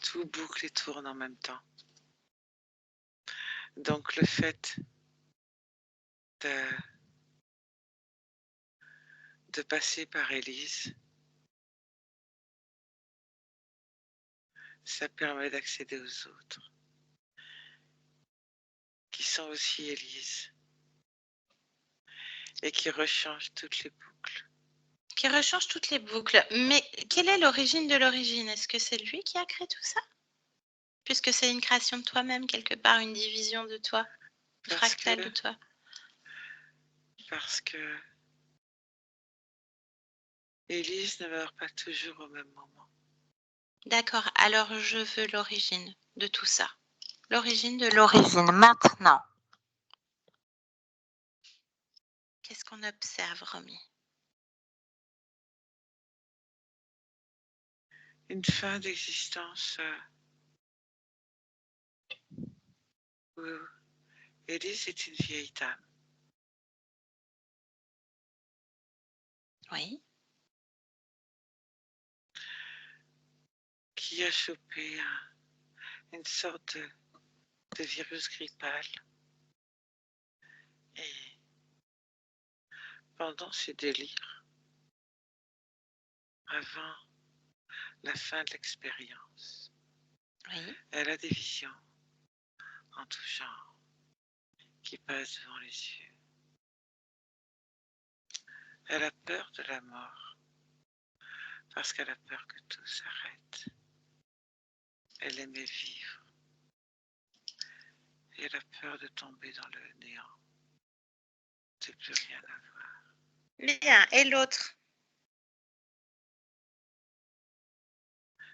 [SPEAKER 2] tout boucle et tourne en même temps. Donc le fait de passer par Élise, ça permet d'accéder aux autres, qui sont aussi Élise, et qui rechangent toutes les boucles.
[SPEAKER 1] Qui rechange toutes les boucles. Mais quelle est l'origine de l'origine? Est-ce que c'est lui qui a créé tout ça? Puisque c'est une création de toi-même, quelque part, une division de toi, une fractale de toi.
[SPEAKER 2] Parce que Élise ne meurt pas toujours au même moment.
[SPEAKER 1] D'accord, alors je veux l'origine de tout ça. L'origine de l'origine, maintenant. Qu'est-ce qu'on observe, Romy?
[SPEAKER 2] Une fin d'existence où Élise est une vieille dame.
[SPEAKER 1] Oui.
[SPEAKER 2] Qui a chopé une sorte de virus grippal. Et pendant ses délires, avant la fin de l'expérience,
[SPEAKER 1] Oui.
[SPEAKER 2] elle a des visions en tout genre qui passent devant les yeux. Elle a peur de la mort parce qu'elle a peur que tout s'arrête. Elle aimait vivre et elle a peur de tomber dans le néant, de plus rien avoir.
[SPEAKER 1] Bien, et l'autre?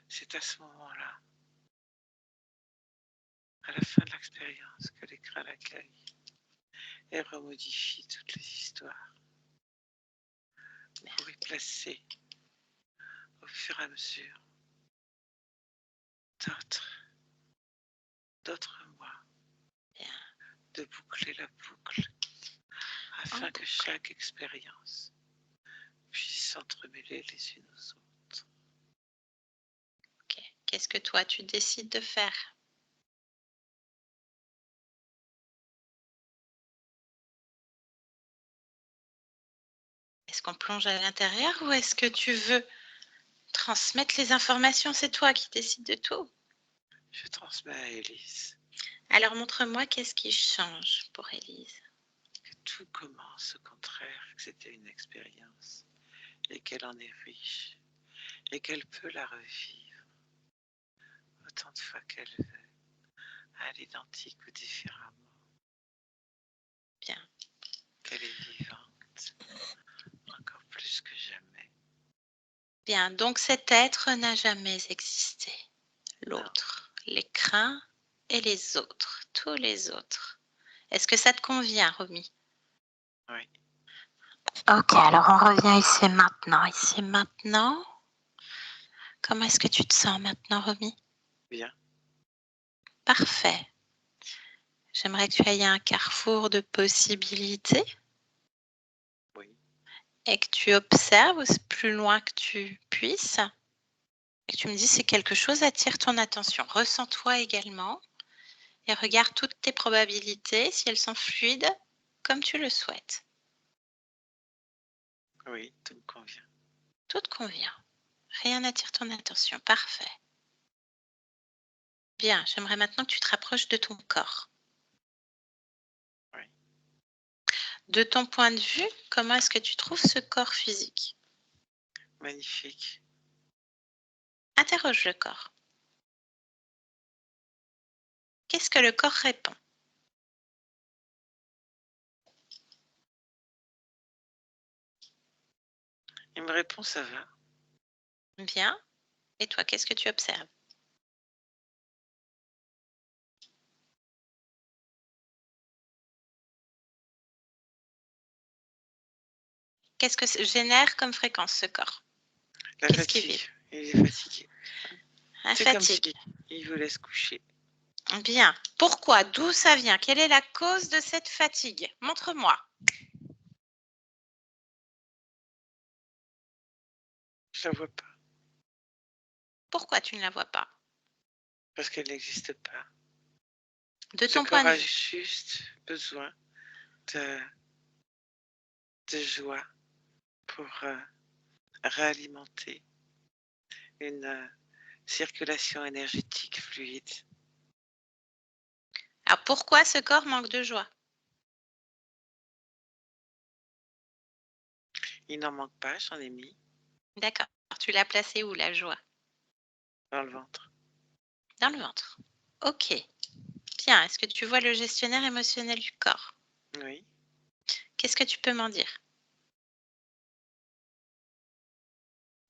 [SPEAKER 2] C'est à ce moment-là, à la fin de l'expérience, que l'écran l'accueille et remodifie toutes les histoires pour y placer au fur et à mesure d'autres mois, de boucler la boucle afin que chaque expérience puisse s'entremêler les unes aux autres.
[SPEAKER 1] Okay. Qu'est-ce que toi tu décides de faire? Est-ce qu'on plonge à l'intérieur ou est-ce que tu veux transmettre les informations? C'est toi qui décides de tout.
[SPEAKER 2] Je transmets à Élise.
[SPEAKER 1] Alors montre-moi qu'est-ce qui change pour Élise.
[SPEAKER 2] Que tout commence au contraire, que c'était une expérience et qu'elle en est riche et qu'elle peut la revivre autant de fois qu'elle veut, à l'identique ou différemment.
[SPEAKER 1] Bien.
[SPEAKER 2] Qu'elle est vivante, encore plus que jamais.
[SPEAKER 1] Bien, donc cet être n'a jamais existé. L'autre, les crins et les autres, tous les autres. Est-ce que ça te convient, Romy?
[SPEAKER 2] Oui.
[SPEAKER 1] Ok, alors on revient ici maintenant. Ici maintenant. Comment est-ce que tu te sens maintenant, Romy?
[SPEAKER 2] Bien.
[SPEAKER 1] Parfait. J'aimerais que tu ailles à un carrefour de possibilités.
[SPEAKER 2] Oui.
[SPEAKER 1] Et que tu observes plus loin que tu puisses. Et que tu me dis si quelque chose attire ton attention. Ressens-toi également. Et regarde toutes tes probabilités, si elles sont fluides, comme tu le souhaites.
[SPEAKER 2] Oui, tout me convient.
[SPEAKER 1] Tout te convient. Rien n'attire ton attention. Parfait. Bien, j'aimerais maintenant que tu te rapproches de ton corps.
[SPEAKER 2] Oui.
[SPEAKER 1] De ton point de vue, comment est-ce que tu trouves ce corps physique?
[SPEAKER 2] Magnifique.
[SPEAKER 1] Interroge le corps. Qu'est-ce que le corps répond?
[SPEAKER 2] Il me répond, ça va.
[SPEAKER 1] Bien. Et toi, qu'est-ce que tu observes? Qu'est-ce que génère comme fréquence ce corps?
[SPEAKER 2] La
[SPEAKER 1] Qu'est-ce qui vibre?
[SPEAKER 2] fatigue. Il est fatigué.
[SPEAKER 1] La
[SPEAKER 2] C'est comme
[SPEAKER 1] fatigue.
[SPEAKER 2] s'il voulait se coucher.
[SPEAKER 1] Bien. Pourquoi? D'où ça vient? Quelle est la cause de cette fatigue? Montre-moi.
[SPEAKER 2] Je la vois pas.
[SPEAKER 1] Pourquoi tu ne la vois pas?
[SPEAKER 2] Parce qu'elle n'existe pas.
[SPEAKER 1] De
[SPEAKER 2] Ce
[SPEAKER 1] ton point
[SPEAKER 2] corps
[SPEAKER 1] de
[SPEAKER 2] a
[SPEAKER 1] vue.
[SPEAKER 2] juste besoin de joie pour réalimenter une circulation énergétique fluide.
[SPEAKER 1] Alors pourquoi ce corps manque de joie?
[SPEAKER 2] Il n'en manque pas, j'en ai mis
[SPEAKER 1] D'accord. Tu l'as placé où la joie?
[SPEAKER 2] dans le ventre.
[SPEAKER 1] Dans le ventre. Ok. Bien. Est-ce que tu vois le gestionnaire émotionnel du corps?
[SPEAKER 2] Oui.
[SPEAKER 1] Qu'est-ce que tu peux m'en dire?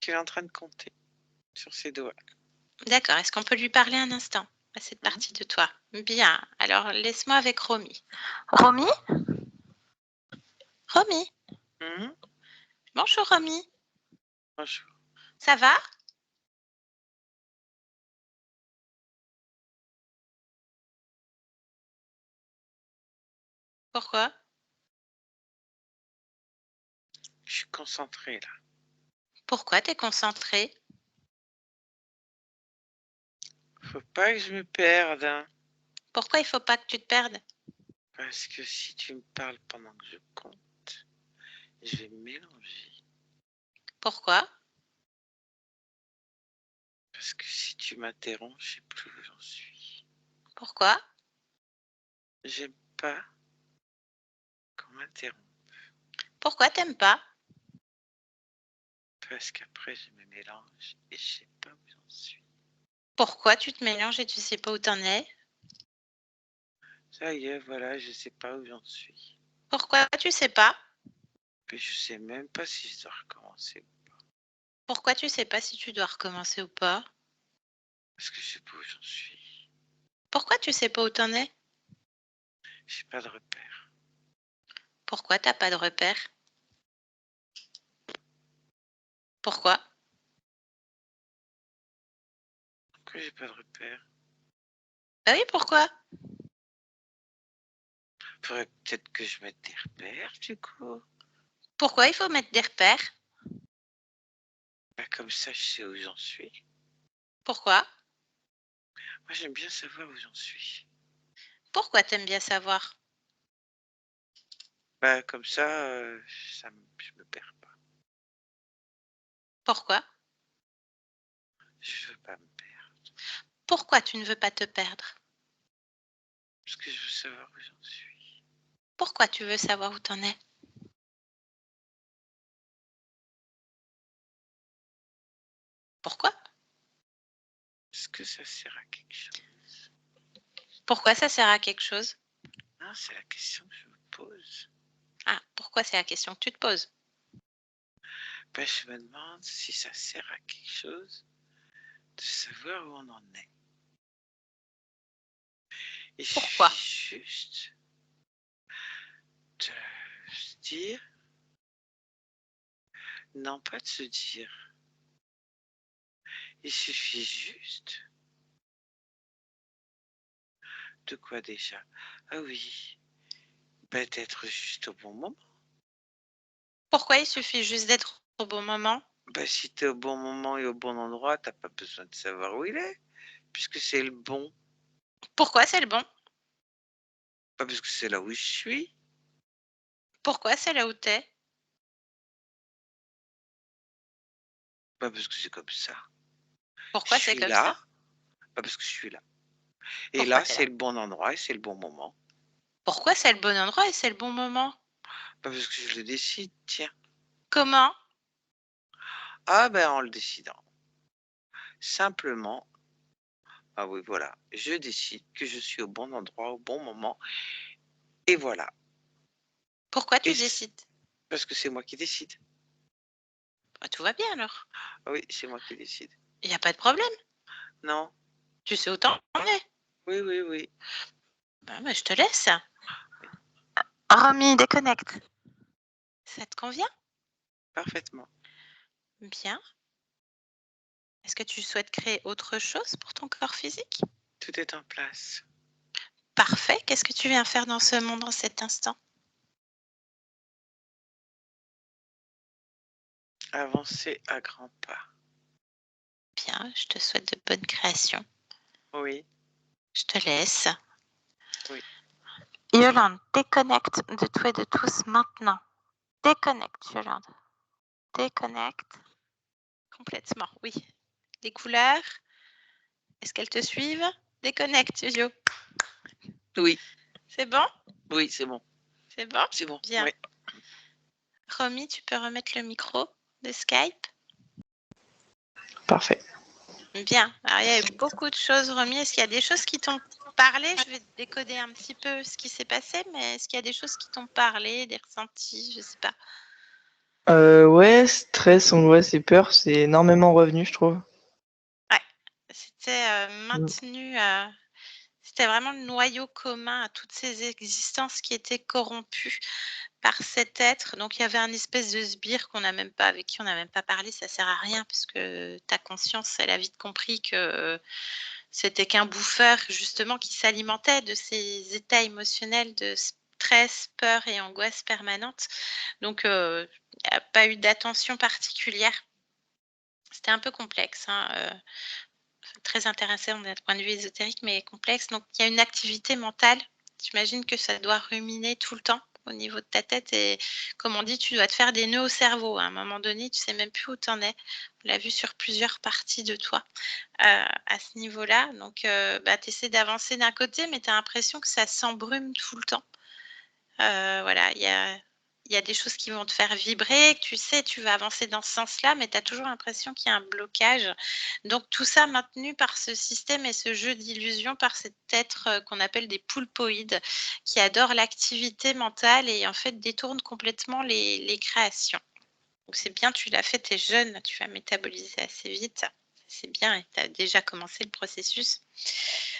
[SPEAKER 2] Qu'il est en train de compter sur ses doigts.
[SPEAKER 1] D'accord. Est-ce qu'on peut lui parler un instant à cette partie de toi? Bien. Alors laisse-moi avec Romy. Romy? Romy?
[SPEAKER 2] Mhm.
[SPEAKER 1] Bonjour Romy.
[SPEAKER 2] Bonjour.
[SPEAKER 1] Ça va? Pourquoi?
[SPEAKER 2] Je suis concentrée là.
[SPEAKER 1] Pourquoi tu es concentrée?
[SPEAKER 2] Faut pas que je me perde, hein,
[SPEAKER 1] Pourquoi il faut pas que tu te perdes?
[SPEAKER 2] parce que si tu me parles pendant que je compte, je vais me mélanger.
[SPEAKER 1] Pourquoi?
[SPEAKER 2] Parce que si tu m'interromps, je sais plus où j'en suis.
[SPEAKER 1] Pourquoi?
[SPEAKER 2] J'aime pas qu'on m'interrompt.
[SPEAKER 1] Pourquoi t'aimes pas?
[SPEAKER 2] Parce qu'après, je me mélange et je sais pas où j'en suis.
[SPEAKER 1] Pourquoi tu te mélanges et tu sais pas où t'en es?
[SPEAKER 2] Ça y est, voilà, je sais pas où j'en suis.
[SPEAKER 1] Pourquoi tu sais pas?
[SPEAKER 2] Mais je sais même pas si je dois recommencer.
[SPEAKER 1] Pourquoi tu sais pas si tu dois recommencer ou pas?
[SPEAKER 2] Parce que je sais pas où j'en suis.
[SPEAKER 1] Pourquoi tu sais pas où t'en es?
[SPEAKER 2] J'ai pas de repère.
[SPEAKER 1] Pourquoi t'as pas de repère? Pourquoi?
[SPEAKER 2] Pourquoi j'ai pas de repère?
[SPEAKER 1] Bah oui, pourquoi?
[SPEAKER 2] Faudrait peut-être que je mette des repères, du coup.
[SPEAKER 1] Pourquoi il faut mettre des repères?
[SPEAKER 2] Bah, comme ça, je sais où j'en suis.
[SPEAKER 1] Pourquoi?
[SPEAKER 2] Moi, j'aime bien savoir où j'en suis.
[SPEAKER 1] Pourquoi t'aimes bien savoir?
[SPEAKER 2] Bah, comme ça, je me perds pas.
[SPEAKER 1] Pourquoi?
[SPEAKER 2] Je veux pas me perdre.
[SPEAKER 1] Pourquoi tu ne veux pas te perdre?
[SPEAKER 2] Parce que je veux savoir où j'en suis.
[SPEAKER 1] Pourquoi tu veux savoir où t'en es? Pourquoi?
[SPEAKER 2] Est-ce que ça sert à quelque chose?
[SPEAKER 1] Pourquoi ça sert à quelque chose?
[SPEAKER 2] Non, c'est la question que je me pose.
[SPEAKER 1] Ah, pourquoi c'est la question que tu te poses?
[SPEAKER 2] Bah, je me demande si ça sert à quelque chose de savoir où on en est. Il
[SPEAKER 1] Pourquoi?
[SPEAKER 2] suffit juste de se dire, non pas de se dire, il suffit juste de quoi déjà? Ah oui, bah, d'être juste au bon moment.
[SPEAKER 1] Pourquoi il suffit juste d'être au bon moment?
[SPEAKER 2] Bah, si t'es au bon moment et au bon endroit, t'as pas besoin de savoir où il est, puisque c'est le bon.
[SPEAKER 1] Pourquoi c'est le bon?
[SPEAKER 2] Pas parce que c'est là où je suis.
[SPEAKER 1] Pourquoi c'est là où t'es?
[SPEAKER 2] Pas parce que c'est comme ça. Je
[SPEAKER 1] Pourquoi c'est
[SPEAKER 2] suis
[SPEAKER 1] comme ça?
[SPEAKER 2] là, pas parce que je suis là. Et
[SPEAKER 1] Pourquoi
[SPEAKER 2] là,
[SPEAKER 1] t'es
[SPEAKER 2] c'est
[SPEAKER 1] là?
[SPEAKER 2] le bon endroit et c'est le bon moment.
[SPEAKER 1] Pourquoi c'est le bon endroit et c'est le bon moment?
[SPEAKER 2] Pas parce que je le décide, tiens.
[SPEAKER 1] Comment?
[SPEAKER 2] Ah ben en le décidant. Simplement, ah oui, voilà, je décide que je suis au bon endroit, au bon moment, et voilà.
[SPEAKER 1] Pourquoi
[SPEAKER 2] Et
[SPEAKER 1] tu décides?
[SPEAKER 2] parce que c'est moi qui décide.
[SPEAKER 1] Bah, tout va bien alors.
[SPEAKER 2] Oui, c'est moi qui décide.
[SPEAKER 1] Il n'y a pas de problème.
[SPEAKER 2] Non.
[SPEAKER 1] Tu sais autant on est.
[SPEAKER 2] Oui, oui, oui.
[SPEAKER 1] Bah, je te laisse. Romy, déconnecte. Ça te convient?
[SPEAKER 2] Parfaitement.
[SPEAKER 1] Bien. Est-ce que tu souhaites créer autre chose pour ton corps physique?
[SPEAKER 2] Tout est en place.
[SPEAKER 1] Parfait. Qu'est-ce que tu viens faire dans ce monde en cet instant?
[SPEAKER 2] Avancer à grands pas.
[SPEAKER 1] Bien, je te souhaite de bonnes créations.
[SPEAKER 2] Oui,
[SPEAKER 1] Je te laisse.
[SPEAKER 2] oui.
[SPEAKER 1] Yolande, déconnecte de tout et de tous maintenant. Déconnecte, Yolande. Déconnecte. Complètement, oui. Les couleurs, est-ce qu'elles te suivent? Déconnecte, Yo.
[SPEAKER 2] Oui,
[SPEAKER 1] C'est bon?
[SPEAKER 2] oui, c'est bon.
[SPEAKER 1] C'est bon?
[SPEAKER 2] C'est bon.
[SPEAKER 1] Bien.
[SPEAKER 2] Oui.
[SPEAKER 1] Romy, tu peux remettre le micro de Skype?
[SPEAKER 3] Parfait.
[SPEAKER 1] Bien. Alors, il y a eu beaucoup de choses, Romy. Est-ce qu'il y a des choses qui t'ont parlé? Je vais décoder un petit peu ce qui s'est passé, mais est-ce qu'il y a des choses qui t'ont parlé, des ressentis? Je sais pas.
[SPEAKER 3] Ouais, stress, angoisse et peur, c'est énormément revenu, je trouve.
[SPEAKER 1] Ouais, c'était maintenu. C'était vraiment le noyau commun à toutes ces existences qui étaient corrompues par cet être. Donc, il y avait un espèce de sbire avec qui on n'a même pas parlé. Ça sert à rien parce que ta conscience, elle a vite compris que c'était qu'un bouffeur justement qui s'alimentait de ces états émotionnels de stress, peur et angoisse permanente. Donc, il n'y a pas eu d'attention particulière. C'était un peu complexe, hein, très intéressant d'un point de vue ésotérique, mais complexe. Donc, il y a une activité mentale. J'imagine que ça doit ruminer tout le temps au niveau de ta tête et comme on dit, tu dois te faire des nœuds au cerveau. À un moment donné, tu sais même plus où tu en es. On l'a vu sur plusieurs parties de toi à ce niveau-là. Donc, tu essaies d'avancer d'un côté, mais tu as l'impression que ça s'embrume tout le temps. Voilà, il y a des choses qui vont te faire vibrer, que tu sais, tu vas avancer dans ce sens-là, mais tu as toujours l'impression qu'il y a un blocage. Donc tout ça maintenu par ce système et ce jeu d'illusion, par cet être qu'on appelle des poulpoïdes, qui adorent l'activité mentale et en fait détournent complètement les créations. Donc c'est bien, tu l'as fait, tu es jeune, tu vas métaboliser assez vite. C'est bien et tu as déjà commencé le processus.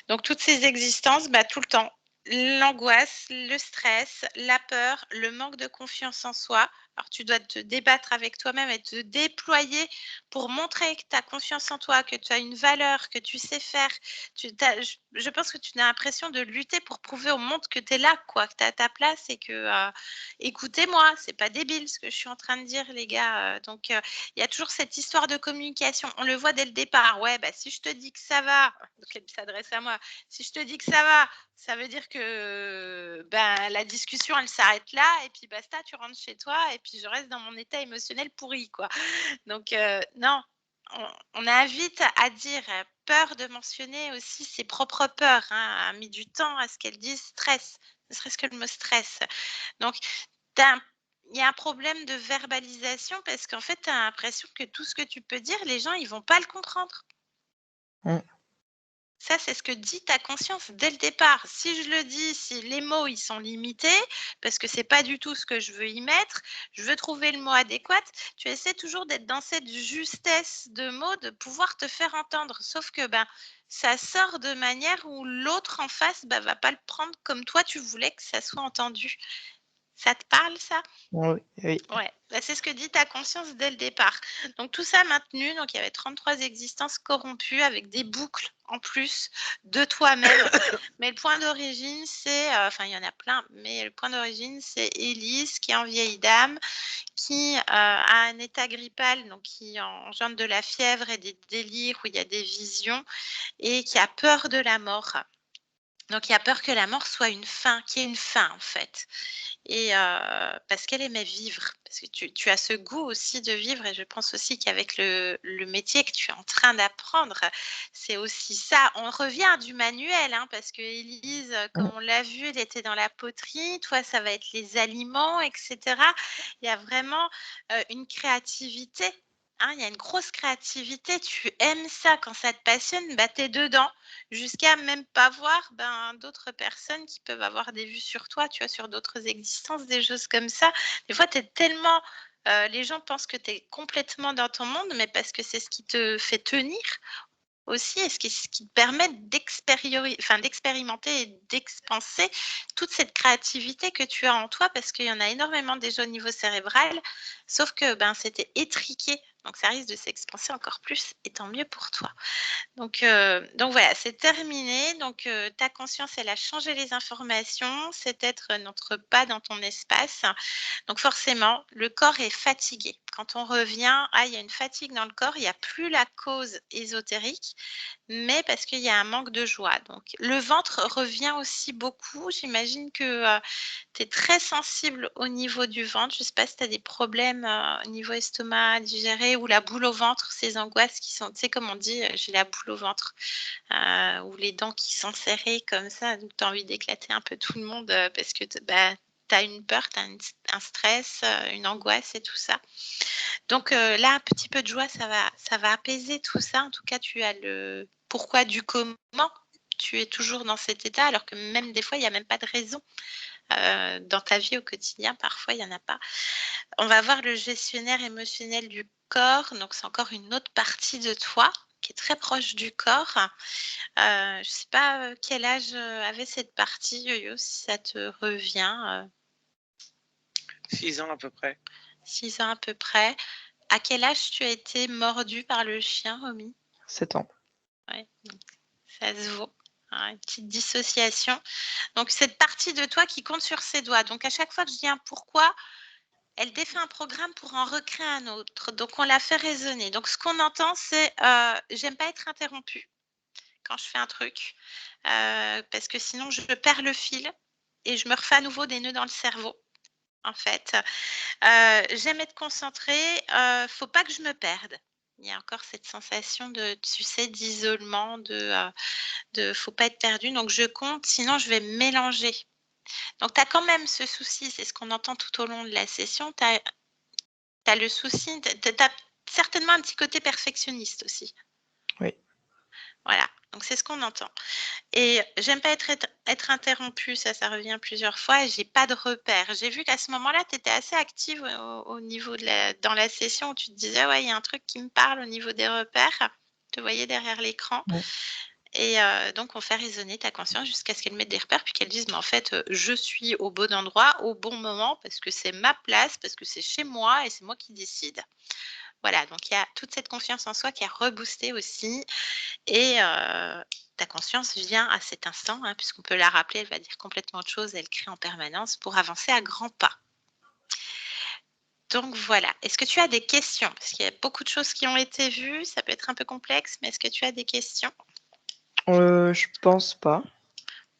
[SPEAKER 1] Donc toutes ces existences, tout le temps, l'angoisse, le stress, la peur, le manque de confiance en soi. Alors tu dois te débattre avec toi-même et te déployer pour montrer que tu as confiance en toi, que tu as une valeur, que tu sais faire. Je pense que tu as l'impression de lutter pour prouver au monde que tu es là, quoi, que tu as ta place et que écoutez-moi, c'est pas débile ce que je suis en train de dire, les gars. Donc il y a toujours cette histoire de communication. On le voit dès le départ. Ouais, si je te dis que ça va, donc elle s'adresse à moi. Si je te dis que ça va, ça veut dire que la discussion, elle s'arrête là et puis basta, tu rentres chez toi et puis je reste dans mon état émotionnel pourri, quoi. Donc non, on a vite à dire peur de mentionner aussi ses propres peurs, hein, a mis du temps à ce qu'elle dise stress, ne serait-ce que le mot stress. Donc, il y a un problème de verbalisation parce qu'en fait, tu as l'impression que tout ce que tu peux dire, les gens, ils vont pas le comprendre.
[SPEAKER 3] Mm.
[SPEAKER 1] Ça, c'est ce que dit ta conscience dès le départ. Si je le dis, si les mots, ils sont limités, parce que c'est pas du tout ce que je veux y mettre, je veux trouver le mot adéquat, tu essaies toujours d'être dans cette justesse de mots, de pouvoir te faire entendre. Sauf que ça sort de manière où l'autre en face va pas le prendre comme toi, tu voulais que ça soit entendu. Ça te parle, ça?
[SPEAKER 3] Oui, oui.
[SPEAKER 1] Ouais, c'est ce que dit ta conscience dès le départ. Donc tout ça maintenu, donc il y avait 33 existences corrompues avec des boucles en plus de toi-même. Mais le point d'origine, c'est, il y en a plein, mais le point d'origine, c'est Élise, qui est en vieille dame, qui a un état grippal, donc qui engendre de la fièvre et des délires où il y a des visions, et qui a peur de la mort. Donc il a peur que la mort soit une fin, qu'il y ait une fin en fait. Et parce qu'elle aimait vivre, parce que tu as ce goût aussi de vivre et je pense aussi qu'avec le métier que tu es en train d'apprendre, c'est aussi ça. On revient du manuel, hein, parce qu'Élise, comme on l'a vu, elle était dans la poterie, toi, ça va être les aliments, etc. Il y a vraiment une créativité. Hein, il y a une grosse créativité, tu aimes ça, quand ça te passionne, tu es dedans jusqu'à même pas voir d'autres personnes qui peuvent avoir des vues sur toi, tu vois, sur d'autres existences, des choses comme ça. Des fois, tu es tellement Les gens pensent que tu es complètement dans ton monde, mais parce que c'est ce qui te fait tenir aussi et ce qui te permet d'expérimenter et d'expanser toute cette créativité que tu as en toi, parce qu'il y en a énormément déjà au niveau cérébral, sauf que c'était étriqué, donc ça risque de s'expanser encore plus, et tant mieux pour toi. Donc voilà, c'est terminé. Donc ta conscience, elle a changé les informations. Cet être n'entre pas dans ton espace. Donc forcément, le corps est fatigué. Quand on revient, il y a une fatigue dans le corps. Il n'y a plus la cause ésotérique, mais parce qu'il y a un manque de joie. Donc le ventre revient aussi beaucoup. J'imagine que tu es très sensible au niveau du ventre. Je ne sais pas si tu as des problèmes au niveau estomac, digéré, ou la boule au ventre, ces angoisses qui sont, tu sais, comme on dit, j'ai la boule au ventre, ou les dents qui sont serrées comme ça, donc tu as envie d'éclater un peu tout le monde parce que tu as une peur, tu as un stress, une angoisse et tout ça. Donc là, un petit peu de joie, ça va apaiser tout ça. En tout cas, tu as le pourquoi du comment. Tu es toujours dans cet état, alors que même des fois, il n'y a même pas de raison. Dans ta vie au quotidien, parfois, il n'y en a pas. On va voir le gestionnaire émotionnel du corps. Donc, c'est encore une autre partie de toi qui est très proche du corps. Je ne sais pas quel âge avait cette partie, Yo-Yo, si ça te revient.
[SPEAKER 2] 6 ans à peu près.
[SPEAKER 1] 6 ans à peu près. À quel âge tu as été mordu par le chien, Romy?
[SPEAKER 3] 7 ans.
[SPEAKER 1] Ouais, donc ça se vaut. Une petite dissociation. Donc, cette partie de toi qui compte sur ses doigts. Donc, à chaque fois que je dis un pourquoi, elle défait un programme pour en recréer un autre. Donc, on la fait résonner. Donc, ce qu'on entend, c'est j'aime pas être interrompue quand je fais un truc, parce que sinon, je perds le fil et je me refais à nouveau des nœuds dans le cerveau, en fait. J'aime être concentrée, faut pas que je me perde. Il y a encore cette sensation de, tu sais, d'isolement, de faut pas être perdu. Donc, je compte, sinon je vais me mélanger. Donc, tu as quand même ce souci, c'est ce qu'on entend tout au long de la session. Tu as le souci, tu as certainement un petit côté perfectionniste aussi.
[SPEAKER 3] Oui.
[SPEAKER 1] Voilà, donc c'est ce qu'on entend. Et j'aime pas être interrompue, ça revient plusieurs fois, et j'ai pas de repère. J'ai vu qu'à ce moment-là, tu étais assez active au niveau dans la session où tu te disais, ouais, il y a un truc qui me parle au niveau des repères. Tu te voyais derrière l'écran.
[SPEAKER 3] Ouais.
[SPEAKER 1] Et donc, on fait résonner ta conscience jusqu'à ce qu'elle mette des repères, puis qu'elle dise, mais en fait, je suis au bon endroit, au bon moment, parce que c'est ma place, parce que c'est chez moi et c'est moi qui décide. Voilà, donc il y a toute cette confiance en soi qui est reboostée aussi. Et ta conscience vient à cet instant, puisqu'on peut la rappeler, elle va dire complètement autre chose, elle crée en permanence pour avancer à grands pas. Donc voilà, est-ce que tu as des questions? Parce qu'il y a beaucoup de choses qui ont été vues, ça peut être un peu complexe, mais est-ce que tu as des questions?
[SPEAKER 3] Je pense pas.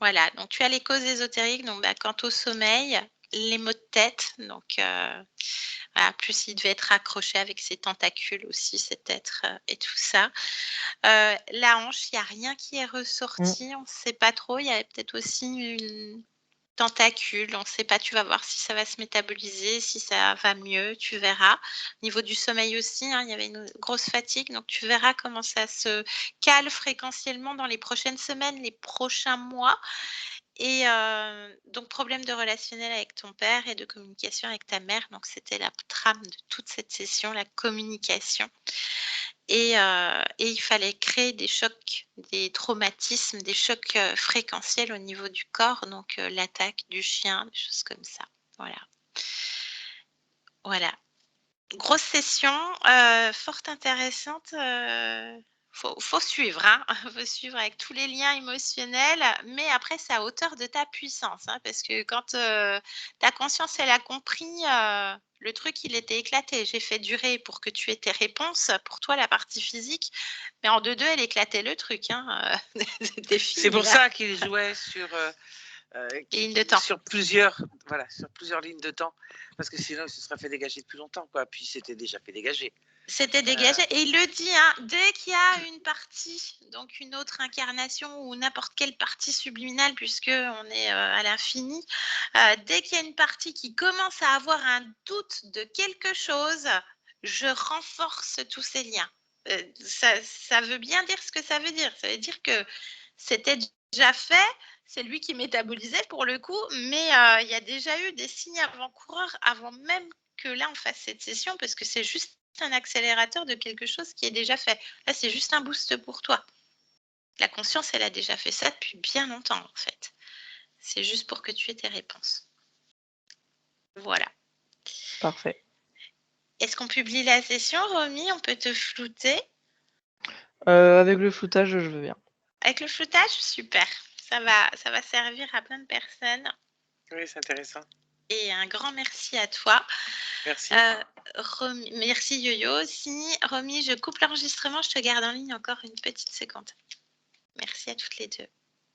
[SPEAKER 1] Voilà, donc tu as les causes ésotériques, donc quant au sommeil, les maux de tête, donc voilà, plus il devait être accroché avec ses tentacules aussi, cet être et tout ça. La hanche, il n'y a rien qui est ressorti, on ne sait pas trop. Il y avait peut-être aussi une tentacule, on ne sait pas. Tu vas voir si ça va se métaboliser, si ça va mieux, tu verras. Au niveau du sommeil aussi, il y avait une grosse fatigue, donc tu verras comment ça se cale fréquentiellement dans les prochaines semaines, les prochains mois. Et donc problème de relationnel avec ton père et de communication avec ta mère. Donc c'était la trame de toute cette session, la communication. Et il fallait créer des chocs, des traumatismes, des chocs fréquentiels au niveau du corps, donc l'attaque du chien, des choses comme ça. Voilà. Voilà. Grosse session, fort intéressante. Faut suivre, faut suivre avec tous les liens émotionnels, mais après c'est à hauteur de ta puissance, parce que quand ta conscience elle a compris, le truc il était éclaté. J'ai fait durer pour que tu aies tes réponses, pour toi la partie physique, mais en 2-2 elle éclatait le truc, c'était fini.
[SPEAKER 2] C'est pour
[SPEAKER 1] là.
[SPEAKER 2] ça qu'il jouait sur,
[SPEAKER 1] Lignes de temps.
[SPEAKER 2] sur plusieurs lignes de temps, parce que sinon il se serait fait dégager depuis longtemps, quoi. Puis c'était déjà fait dégager.
[SPEAKER 1] C'était dégagé. Et il le dit, dès qu'il y a une partie, donc une autre incarnation ou n'importe quelle partie subliminale, puisqu'on est à l'infini, dès qu'il y a une partie qui commence à avoir un doute de quelque chose, je renforce tous ces liens. Ça veut bien dire ce que ça veut dire. Ça veut dire que c'était déjà fait, c'est lui qui métabolisait pour le coup, mais il y a déjà eu des signes avant-coureurs avant même que là, on fasse cette session parce que c'est juste un accélérateur de quelque chose qui est déjà fait. Là, c'est juste un boost pour toi. La conscience, elle a déjà fait ça depuis bien longtemps, en fait. C'est juste pour que tu aies tes réponses. Voilà.
[SPEAKER 3] Parfait.
[SPEAKER 1] Est-ce qu'on publie la session, Romy? On peut te flouter?
[SPEAKER 3] Avec le floutage, je veux bien.
[SPEAKER 1] Avec le floutage? Super. Ça va servir à plein de personnes.
[SPEAKER 2] Oui, c'est intéressant.
[SPEAKER 1] Et un grand merci à toi.
[SPEAKER 2] Merci.
[SPEAKER 1] Merci Yo-Yo aussi. Romy, je coupe l'enregistrement, je te garde en ligne encore une petite seconde. Merci à toutes les deux.